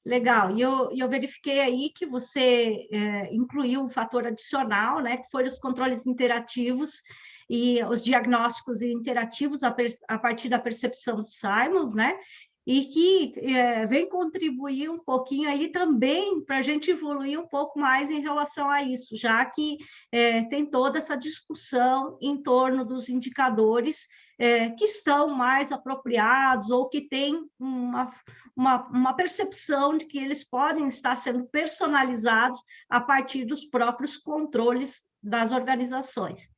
Legal, e eu verifiquei aí que você incluiu um fator adicional, né, que foram os controles interativos e os diagnósticos interativos a partir da percepção de Simons, né, e que vem contribuir um pouquinho aí também para a gente evoluir um pouco mais em relação a isso, já que tem toda essa discussão em torno dos indicadores que estão mais apropriados ou que têm uma percepção de que eles podem estar sendo personalizados a partir dos próprios controles das organizações,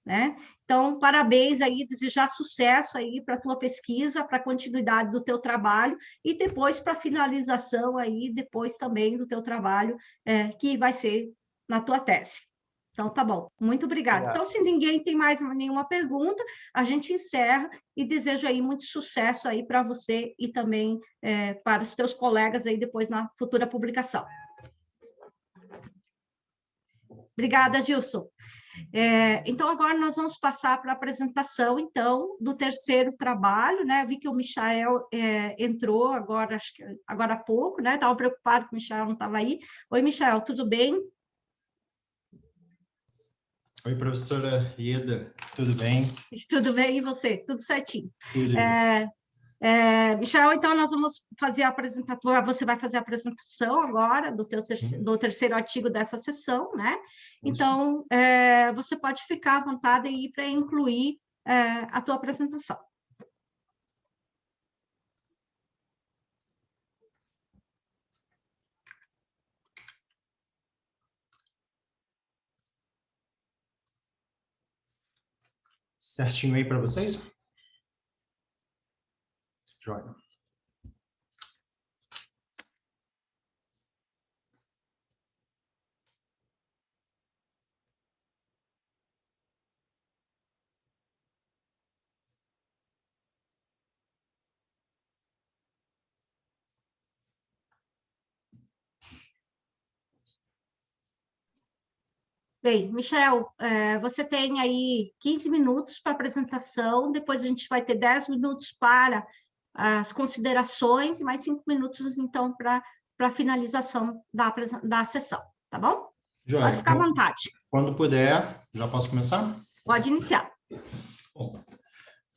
né? Então, parabéns aí, desejar sucesso aí para a tua pesquisa, para a continuidade do teu trabalho e depois para a finalização aí, depois também do teu trabalho, que vai ser na tua tese. Então, tá bom. Muito obrigada. Então, se ninguém tem mais nenhuma pergunta, a gente encerra e desejo aí muito sucesso aí para você e também para os teus colegas aí depois na futura publicação. Obrigada, Gilson. Então, agora nós vamos passar para a apresentação, então, do terceiro trabalho, né? Vi que o Michael entrou agora, acho que agora há pouco, né? Estava preocupado que o Michael não estava aí. Oi, Michael, tudo bem? Oi, professora Ieda, tudo bem? Tudo bem, e você? Tudo certinho. Tudo bem. Michel, então nós vamos fazer a apresentação, você vai fazer a apresentação agora do terceiro artigo dessa sessão, né? Então, você pode ficar à vontade aí para incluir a tua apresentação. Certinho aí para vocês? Joia. Bem, Michel, você tem aí 15 minutos para a apresentação, depois a gente vai ter 10 minutos para as considerações e mais 5 minutos, então, para a finalização da sessão, tá bom? Joia. Pode ficar à vontade. Quando puder, já posso começar? Pode iniciar. Bom,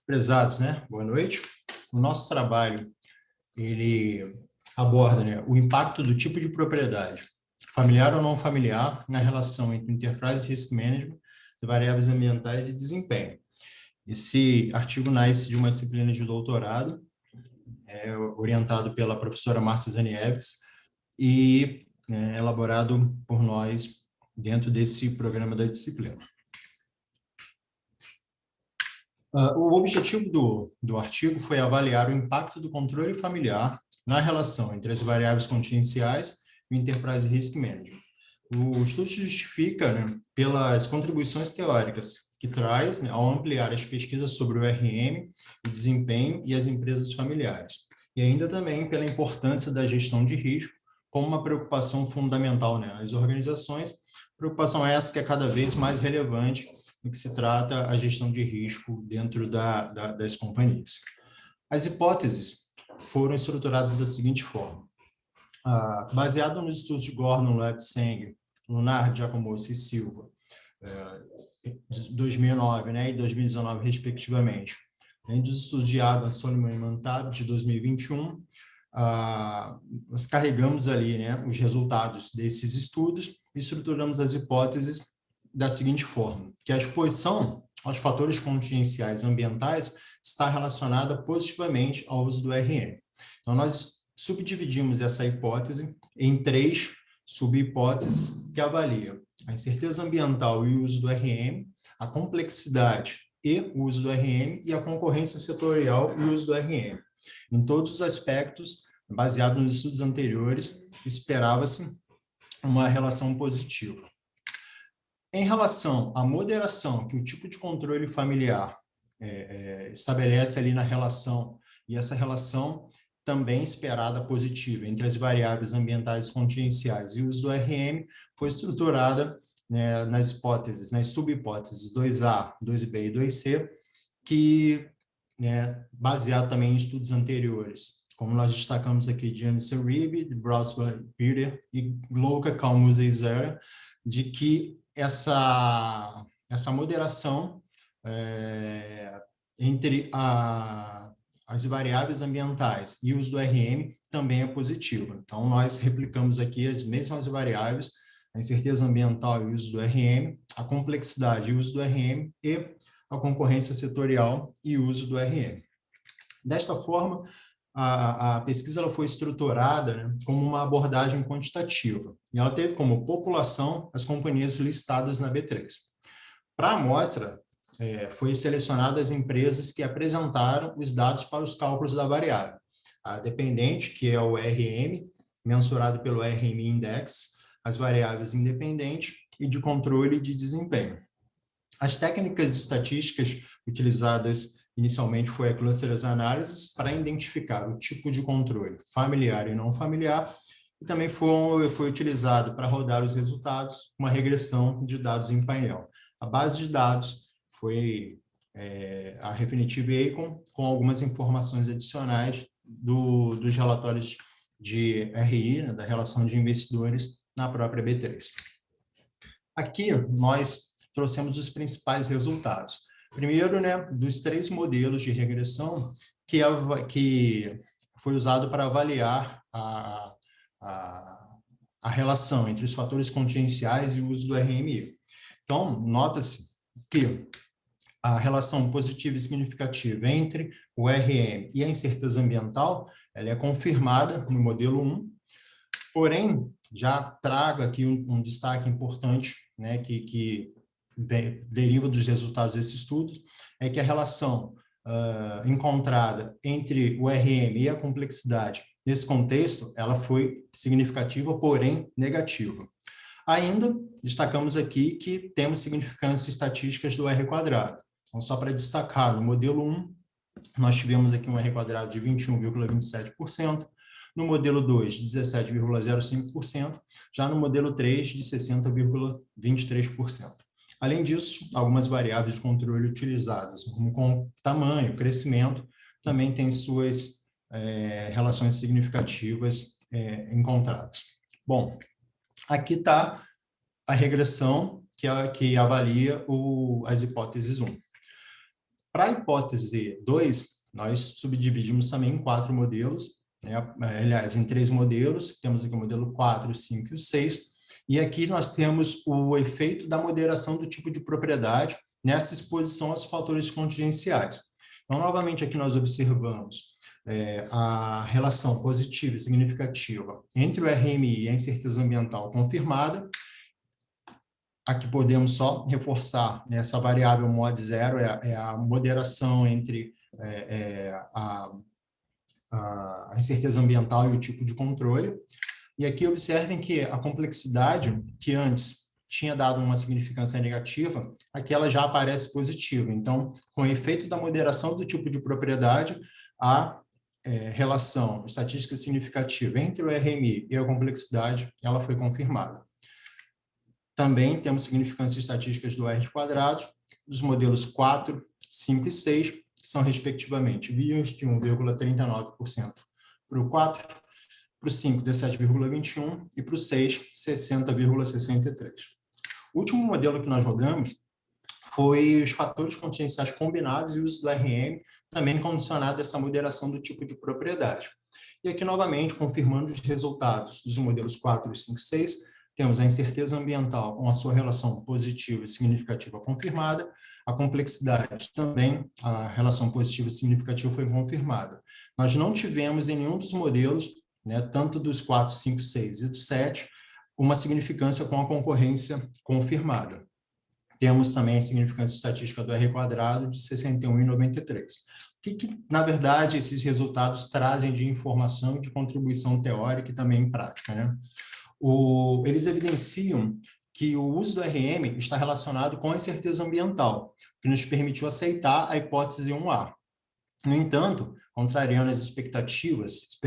prezados, né? Boa noite. O nosso trabalho, ele aborda, né, o impacto do tipo de propriedade, familiar ou não familiar, na relação entre Enterprise Risk Management, variáveis ambientais e desempenho. Esse artigo nasce de uma disciplina de doutorado, orientado pela professora Márcia Zanieves, e elaborado por nós dentro desse programa da disciplina. O objetivo do artigo foi avaliar o impacto do controle familiar na relação entre as variáveis contingenciais e o Enterprise Risk Management. O estudo se justifica, né, pelas contribuições teóricas que traz, né, ao ampliar as pesquisas sobre o RM, o desempenho e as empresas familiares. E ainda também pela importância da gestão de risco como uma preocupação fundamental, né, nas organizações, preocupação essa que é cada vez mais relevante no que se trata a gestão de risco dentro das companhias. As hipóteses foram estruturadas da seguinte forma. Baseado nos estudos de Gordon, Levsang, Lunar, Giacomozzi e Silva, de 2009, né, e 2019, respectivamente, além dos estudos de Adam, Soliman e Mantab, de 2021, nós carregamos ali, né, os resultados desses estudos e estruturamos as hipóteses da seguinte forma, que a exposição aos fatores contingenciais ambientais está relacionada positivamente ao uso do RM. Então, nós subdividimos essa hipótese em 3 subhipóteses que avaliam a incerteza ambiental e o uso do RM, a complexidade e o uso do RM e a concorrência setorial e o uso do RM. Em todos os aspectos, baseado nos estudos anteriores, esperava-se uma relação positiva. Em relação à moderação que o tipo de controle familiar estabelece ali na relação, e essa relação também esperada positiva entre as variáveis ambientais contingenciais e o uso do RM, foi estruturada, né, nas hipóteses, nas subhipóteses 2A, 2B e 2C, que, né, baseado também em estudos anteriores, como nós destacamos aqui de Anderson Ribby, de Broswell Peter e Glauca, Calmusa e Zera, de que essa moderação entre as variáveis ambientais e o uso do RM também é positiva. Então, nós replicamos aqui as mesmas variáveis, a incerteza ambiental e o uso do RM, a complexidade e o uso do RM e a concorrência setorial e o uso do RM. Desta forma, a pesquisa ela foi estruturada, né, como uma abordagem quantitativa, e ela teve como população as companhias listadas na B3. Para a amostra, foi selecionadas as empresas que apresentaram os dados para os cálculos da variável. A dependente, que é o RM, mensurado pelo RM Index, as variáveis independente e de controle de desempenho. As técnicas estatísticas utilizadas inicialmente foi a clusters analysis para identificar o tipo de controle familiar e não familiar, e também foi utilizado para rodar os resultados uma regressão de dados em painel. A base de dados foi a Refinitiv Econ, com algumas informações adicionais dos relatórios de RI, né, da relação de investidores, na própria B3. Aqui, nós trouxemos os principais resultados. Primeiro, né, dos 3 modelos de regressão que foi usado para avaliar a relação entre os fatores contingenciais e o uso do RMI. Então, nota-se que a relação positiva e significativa entre o RM e a incerteza ambiental, ela é confirmada no modelo 1, porém, já trago aqui um destaque importante, né, que deriva dos resultados desse estudo, é que a relação encontrada entre o RM e a complexidade nesse contexto, ela foi significativa, porém negativa. Ainda destacamos aqui que temos significâncias estatísticas do R². Então, só para destacar, no modelo 1, nós tivemos aqui um R² de 21,27%, no modelo 2, de 17,05%, já no modelo 3, de 60,23%. Além disso, algumas variáveis de controle utilizadas, como tamanho, crescimento, também têm suas relações significativas encontradas. Bom, aqui está a regressão que avalia as hipóteses 1. Para a hipótese 2, nós subdividimos também em 4 modelos, né? Aliás, em 3 modelos, temos aqui o modelo 4, 5 e 6, e aqui nós temos o efeito da moderação do tipo de propriedade nessa exposição aos fatores contingenciais. Então, novamente, aqui nós observamos a relação positiva e significativa entre o RMI e a incerteza ambiental confirmada. Aqui podemos só reforçar, né, essa variável mod 0 é a moderação entre a incerteza ambiental e o tipo de controle. E aqui observem que a complexidade, que antes tinha dado uma significância negativa, aqui ela já aparece positiva. Então, com o efeito da moderação do tipo de propriedade, a relação estatística significativa entre o RMI e a complexidade, ela foi confirmada. Também temos significâncias estatísticas do R², dos modelos 4, 5 e 6, que são, respectivamente, 21,39% para o 4, para o 5, 17,21% e para o 6, 60,63%. O último modelo que nós rodamos foi os fatores contingenciais combinados e o uso do RM, também condicionado a essa moderação do tipo de propriedade. E aqui, novamente, confirmando os resultados dos modelos 4, 5 e 6, temos a incerteza ambiental com a sua relação positiva e significativa confirmada, a complexidade também, a relação positiva e significativa foi confirmada. Nós não tivemos em nenhum dos modelos, né, tanto dos 4, 5, 6 e do 7, uma significância com a concorrência confirmada. Temos também a significância estatística do R² de 61,93. O que, na verdade, esses resultados trazem de informação e de contribuição teórica e também prática, né? Eles evidenciam que o uso do RM está relacionado com a incerteza ambiental, que nos permitiu aceitar a hipótese 1A. No entanto, contrariando as expectativas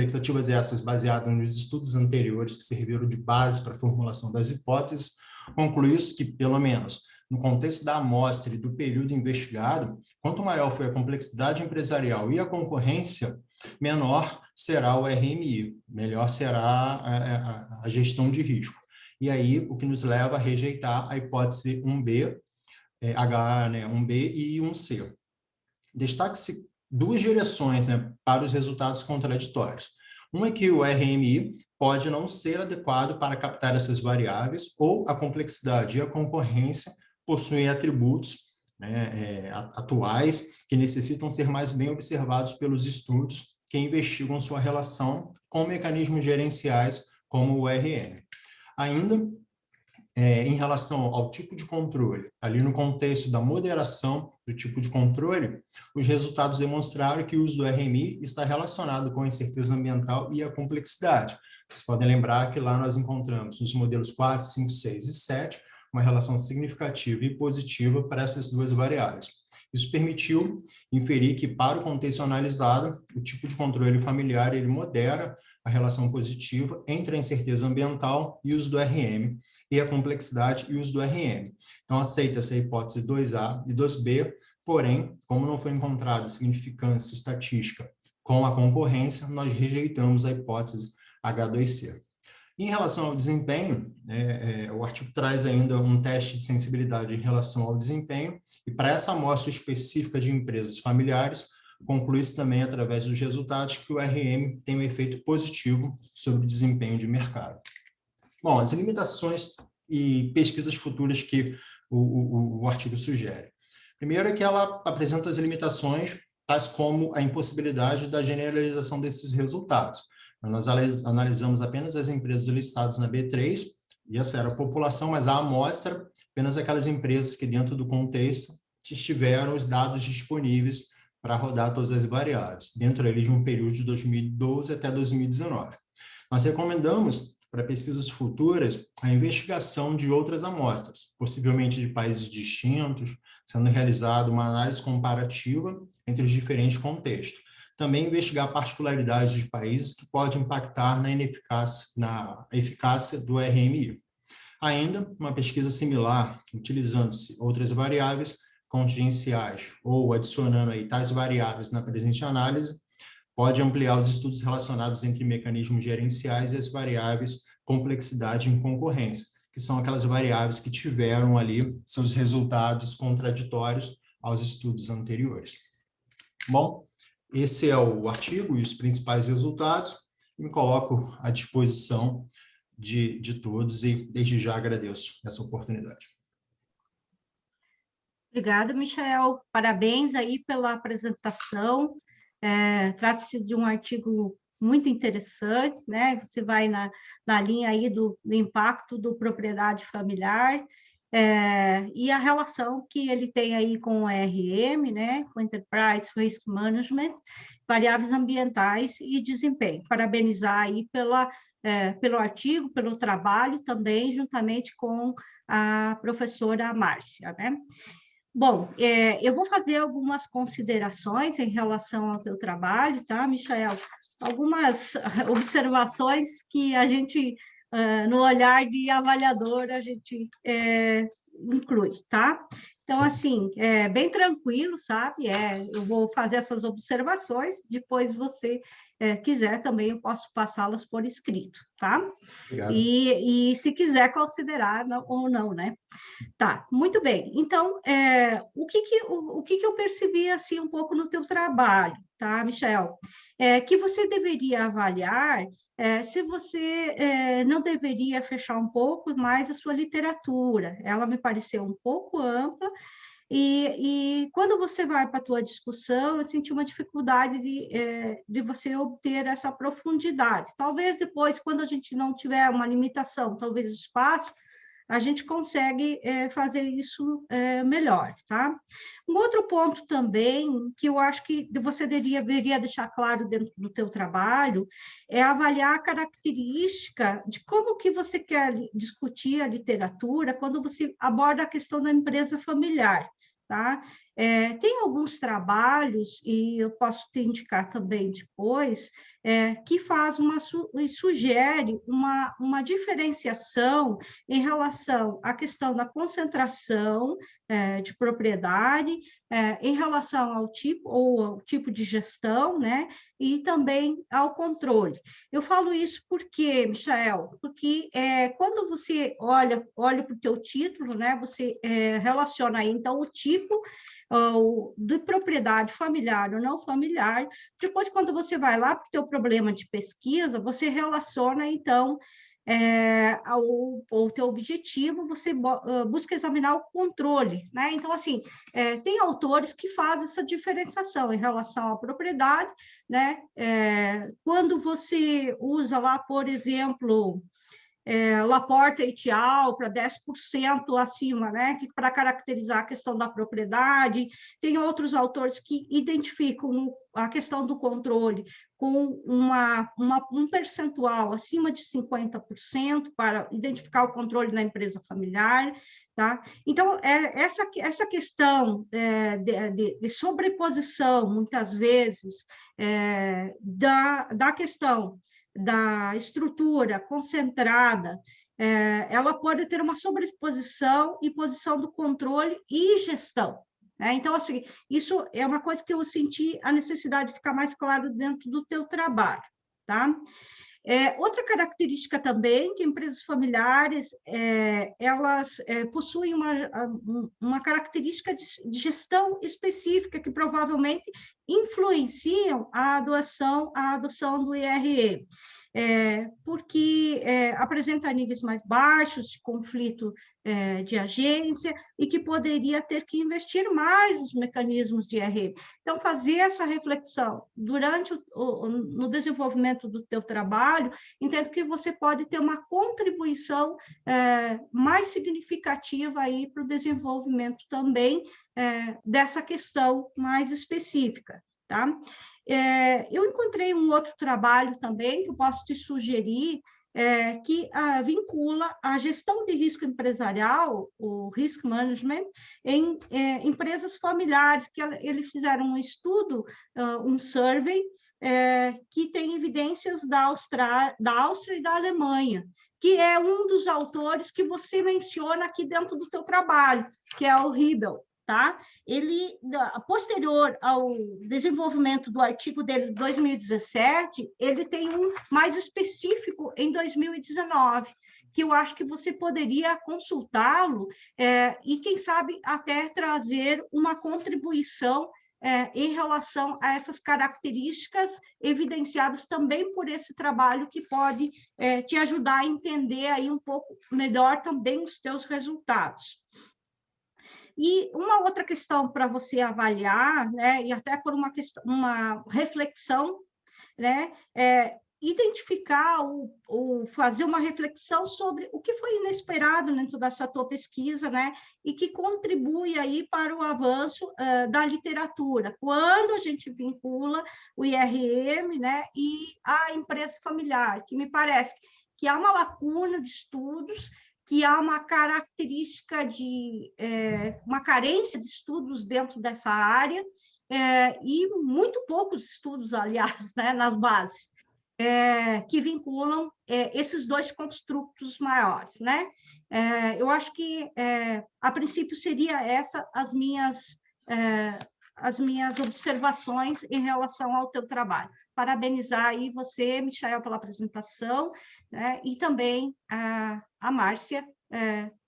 essas baseadas nos estudos anteriores que serviram de base para a formulação das hipóteses, concluiu-se que, pelo menos no contexto da amostra e do período investigado, quanto maior foi a complexidade empresarial e a concorrência, menor será o RMI, melhor será a gestão de risco. E aí, o que nos leva a rejeitar a hipótese 1B, né, 1B e 1C. Destaque-se 2 direções, né, para os resultados contraditórios. Uma é que o RMI pode não ser adequado para captar essas variáveis, ou a complexidade e a concorrência possuem atributos, né, atuais que necessitam ser mais bem observados pelos estudos que investigam sua relação com mecanismos gerenciais como o RM. Ainda, em relação ao tipo de controle, ali no contexto da moderação do tipo de controle, os resultados demonstraram que o uso do RMI está relacionado com a incerteza ambiental e a complexidade. Vocês podem lembrar que lá nós encontramos nos modelos 4, 5, 6 e 7 uma relação significativa e positiva para essas 2 variáveis. Isso permitiu inferir que, para o contexto analisado, o tipo de controle familiar ele modera a relação positiva entre a incerteza ambiental e o uso do RM, e a complexidade e o uso do RM. Então, aceita-se a hipótese 2A e 2B, porém, como não foi encontrada significância estatística com a concorrência, nós rejeitamos a hipótese H2C. Em relação ao desempenho, o artigo traz ainda um teste de sensibilidade em relação ao desempenho, e para essa amostra específica de empresas familiares, conclui-se também, através dos resultados, que o RM tem um efeito positivo sobre o desempenho de mercado. Bom, as limitações e pesquisas futuras que o artigo sugere. Primeiro é que ela apresenta as limitações, tais como a impossibilidade da generalização desses resultados. Nós analisamos apenas as empresas listadas na B3, e essa era a população, mas a amostra, apenas aquelas empresas que, dentro do contexto, tiveram os dados disponíveis para rodar todas as variáveis, dentro ali de um período de 2012 até 2019. Nós recomendamos, para pesquisas futuras, a investigação de outras amostras, possivelmente de países distintos, sendo realizada uma análise comparativa entre os diferentes contextos. Também investigar particularidades de países que podem impactar na eficácia do RMI. Ainda, uma pesquisa similar, utilizando-se outras variáveis contingenciais ou adicionando aí tais variáveis na presente análise, pode ampliar os estudos relacionados entre mecanismos gerenciais e as variáveis complexidade e concorrência, que são aquelas variáveis que tiveram ali seus resultados contraditórios aos estudos anteriores. Bom, esse é o artigo e os principais resultados, e me coloco à disposição de todos, e desde já agradeço essa oportunidade. Obrigada, Michael. Parabéns aí pela apresentação. Trata-se de um artigo muito interessante, né? Você vai na linha aí do impacto do propriedade familiar, e a relação que ele tem aí com o RM, né? Com Enterprise Risk Management, variáveis ambientais e desempenho. Parabenizar aí pelo artigo, pelo trabalho também, juntamente com a professora Márcia, né? Bom, eu vou fazer algumas considerações em relação ao teu trabalho, tá, Michael? Algumas observações que a gente, no olhar de avaliador, a gente inclui, tá? Então, assim, bem tranquilo, sabe? Eu vou fazer essas observações, depois você quiser também, eu posso passá-las por escrito, tá? Obrigado. E se quiser considerar ou não, né? Tá, muito bem. Então, o que eu percebi, assim, um pouco no teu trabalho, tá, Michel? Que você deveria avaliar se você não deveria fechar um pouco mais a sua literatura. Ela me pareceu um pouco ampla, e quando você vai para a tua discussão, eu senti uma dificuldade de você obter essa profundidade. Talvez depois, quando a gente não tiver uma limitação, talvez espaço, a gente consegue fazer isso melhor, tá? Um outro ponto também, que eu acho que você deveria deixar claro dentro do teu trabalho, é avaliar a característica de como que você quer discutir a literatura quando você aborda a questão da empresa familiar, tá? Tem alguns trabalhos, e eu posso te indicar também depois, que sugere uma diferenciação em relação à questão da concentração de propriedade, em relação ao tipo de gestão, né? E também ao controle. Eu falo isso porque, Michael, porque quando você olha para o teu título, né? Você relaciona aí, então, o tipo de propriedade familiar ou não familiar. Depois, quando você vai lá para o teu problema de pesquisa, você relaciona, então, o teu objetivo, você busca examinar o controle, né? Então, assim, tem autores que fazem essa diferenciação em relação à propriedade, né? Quando você usa lá, por exemplo, Laporta et al. Para 10% acima, né? Para caracterizar a questão da propriedade. Tem outros autores que identificam a questão do controle com um percentual acima de 50% para identificar o controle na empresa familiar, tá? Então, essa questão de sobreposição, muitas vezes, da questão da estrutura concentrada, ela pode ter uma sobreposição e posição do controle e gestão. Né? Então, assim, isso é uma coisa que eu senti a necessidade de ficar mais claro dentro do teu trabalho. Tá? Outra característica também, que empresas familiares, elas possuem uma característica de gestão específica, que provavelmente influenciam a adoção do IRE. Porque apresenta níveis mais baixos de conflito de agência e que poderia ter que investir mais nos mecanismos de IRE. Então, fazer essa reflexão durante no desenvolvimento do teu trabalho, entendo que você pode ter uma contribuição mais significativa aí para o desenvolvimento também dessa questão mais específica, tá? Eu encontrei um outro trabalho também que eu posso te sugerir, que vincula a gestão de risco empresarial, o risk management, em empresas familiares, que eles fizeram um estudo, um survey, que tem evidências da Áustria e da Alemanha, que é um dos autores que você menciona aqui dentro do seu trabalho, que é o Ribel. Tá? Ele, posterior ao desenvolvimento do artigo dele de 2017, ele tem um mais específico em 2019, que eu acho que você poderia consultá-lo e, quem sabe, até trazer uma contribuição em relação a essas características evidenciadas também por esse trabalho, que pode te ajudar a entender aí um pouco melhor também os teus resultados. E uma outra questão para você avaliar, né, e até por uma reflexão, né, identificar ou fazer uma reflexão sobre o que foi inesperado dentro dessa tua pesquisa, né, e que contribui aí para o avanço da literatura, quando a gente vincula o IRM, né, e a empresa familiar, que me parece que há uma lacuna de estudos, que há uma característica uma carência de estudos dentro dessa área, e muito poucos estudos, aliás, né, nas bases, que vinculam esses dois construtos maiores, né? Eu acho que, a princípio, seria essa as minhas observações em relação ao teu trabalho. Parabenizar aí você, Michael, pela apresentação, né, e também a Márcia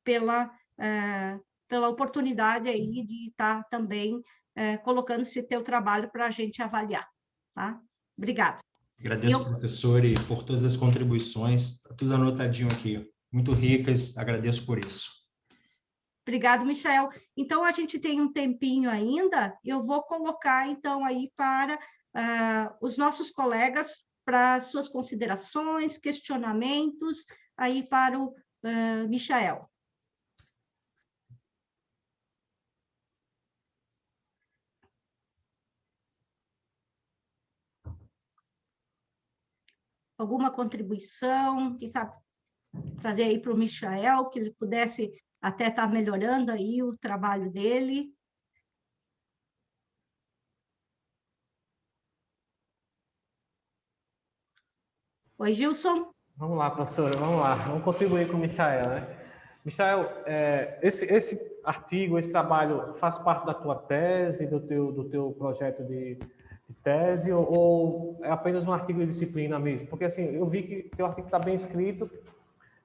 pela oportunidade aí de estar também colocando esse teu trabalho para a gente avaliar. Tá? Obrigada. Agradeço, professor, e por todas as contribuições. Está tudo anotadinho aqui. Muito ricas, agradeço por isso. Obrigado, Michael. Então, a gente tem um tempinho ainda, eu vou colocar, então, aí para os nossos colegas, para suas considerações, questionamentos, aí para o Michael. Alguma contribuição, quem sabe trazer aí para o Michael, que ele pudesse até estar melhorando aí o trabalho dele. Oi, Gilson. Vamos lá, professora, vamos lá. Vamos contribuir com o Michael, né? Michael, esse artigo, esse trabalho faz parte da tua tese, do teu projeto de tese, ou é apenas um artigo de disciplina mesmo? Porque, assim, eu vi que teu artigo está bem escrito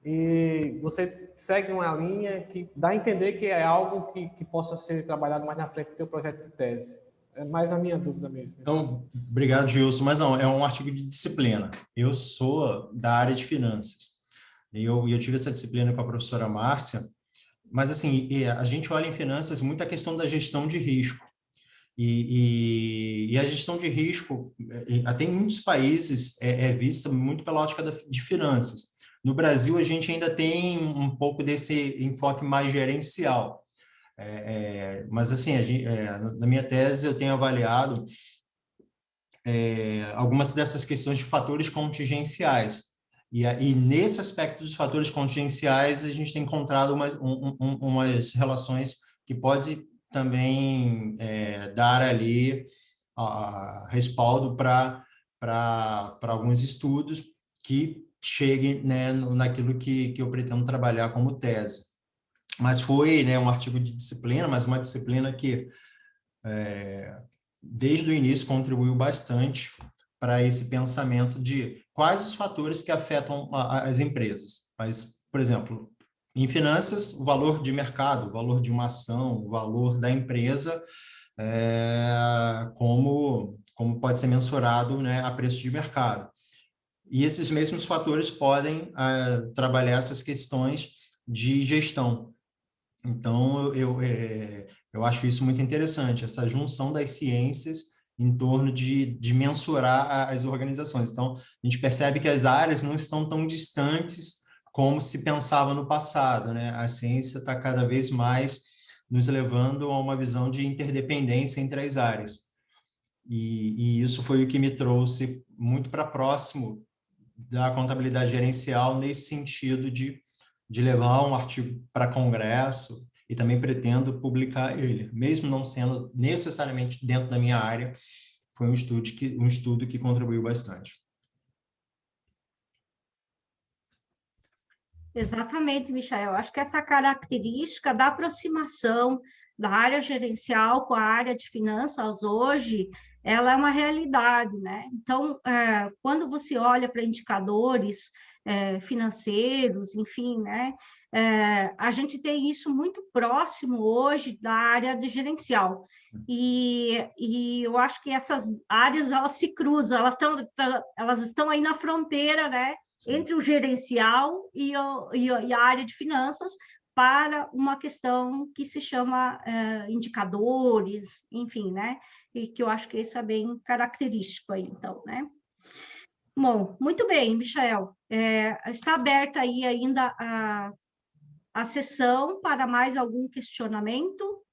e você segue uma linha que dá a entender que é algo que possa ser trabalhado mais na frente do teu projeto de tese. É mais a minha dúvida mesmo. Então, obrigado, Gilson, mas não, é um artigo de disciplina. Eu sou da área de finanças. E eu tive essa disciplina com a professora Márcia, mas, assim, a gente olha em finanças muito a questão da gestão de risco. E a gestão de risco, até em muitos países, é vista muito pela ótica de finanças. No Brasil, a gente ainda tem um pouco desse enfoque mais gerencial. Mas, assim, na minha tese, eu tenho avaliado algumas dessas questões de fatores contingenciais. E nesse aspecto dos fatores contingenciais, a gente tem encontrado umas relações que pode também dar ali respaldo para alguns estudos que cheguem, né, naquilo que eu pretendo trabalhar como tese. Mas foi, né, um artigo de disciplina, mas uma disciplina que, desde o início, contribuiu bastante para esse pensamento de quais os fatores que afetam as empresas. Mas, por exemplo, em finanças, o valor de mercado, o valor de uma ação, o valor da empresa, como pode ser mensurado, né, a preço de mercado. E esses mesmos fatores podem trabalhar essas questões de gestão. Então, eu acho isso muito interessante, essa junção das ciências em torno de mensurar as organizações. Então, a gente percebe que as áreas não estão tão distantes como se pensava no passado, né? A ciência está cada vez mais nos levando a uma visão de interdependência entre as áreas. E isso foi o que me trouxe muito para próximo da contabilidade gerencial, nesse sentido de levar um artigo para congresso, e também pretendo publicar ele, mesmo não sendo necessariamente dentro da minha área. Foi um estudo que contribuiu bastante. Exatamente, Michael. Acho que essa característica da aproximação da área gerencial com a área de finanças hoje, ela é uma realidade, né? Então, quando você olha para indicadores financeiros, enfim, né? A gente tem isso muito próximo hoje da área de gerencial. E eu acho que essas áreas, elas se cruzam, elas estão aí na fronteira, né? Entre o gerencial e a área de finanças para uma questão que se chama indicadores, enfim, né? E que eu acho que isso é bem característico aí, então, né? Bom, muito bem, Michael. Está aberta aí ainda a sessão para mais algum questionamento?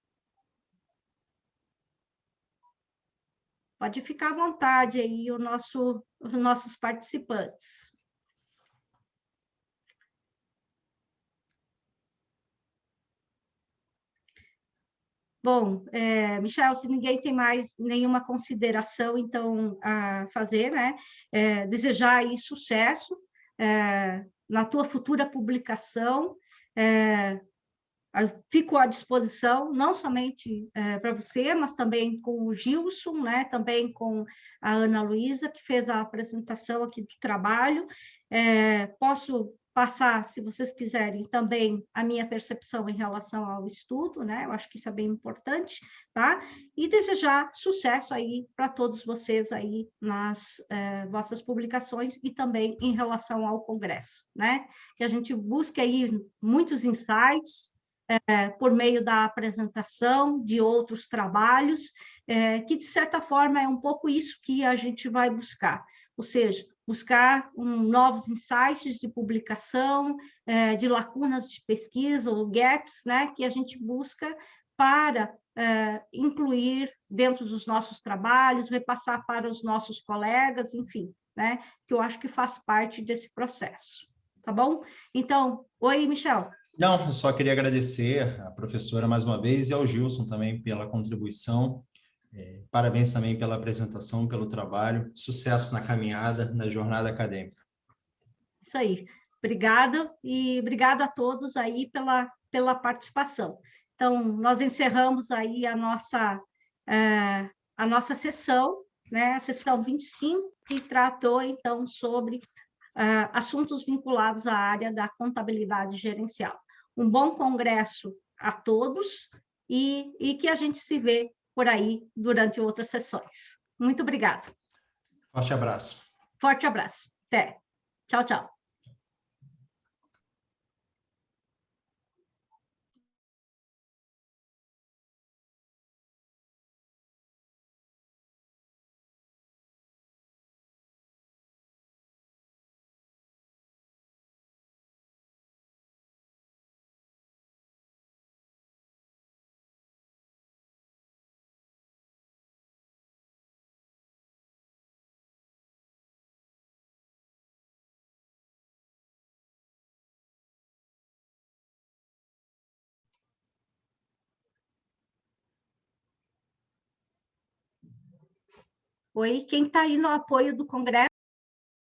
Pode ficar à vontade aí os nossos participantes. Bom, Michel, se ninguém tem mais nenhuma consideração, então, a fazer, né? Desejar aí sucesso na tua futura publicação. Eu fico à disposição, não somente para você, mas também com o Gilson, né? Também com a Ana Luísa, que fez a apresentação aqui do trabalho. Posso passar, se vocês quiserem, também a minha percepção em relação ao estudo, né? Eu acho que isso é bem importante, tá? E desejar sucesso aí para todos vocês aí nas vossas publicações e também em relação ao congresso, né? Que a gente busque aí muitos insights, por meio da apresentação de outros trabalhos, que, de certa forma, é um pouco isso que a gente vai buscar, ou seja, buscar novos insights de publicação, de lacunas de pesquisa, ou gaps, né, que a gente busca para incluir dentro dos nossos trabalhos, repassar para os nossos colegas, enfim, né, que eu acho que faz parte desse processo, tá bom? Então, oi, Michel. Não, eu só queria agradecer à professora mais uma vez e ao Gilson também pela contribuição. Parabéns também pela apresentação, pelo trabalho. Sucesso na caminhada, na jornada acadêmica. Isso aí. Obrigada e obrigado a todos aí pela participação. Então, nós encerramos aí a nossa sessão, né? A sessão 25, que tratou, então, sobre assuntos vinculados à área da contabilidade gerencial. Um bom congresso a todos e que a gente se vê por aí durante outras sessões. Muito obrigada. Forte abraço. Forte abraço. Até. Tchau, tchau. Oi, quem está aí no apoio do Congresso?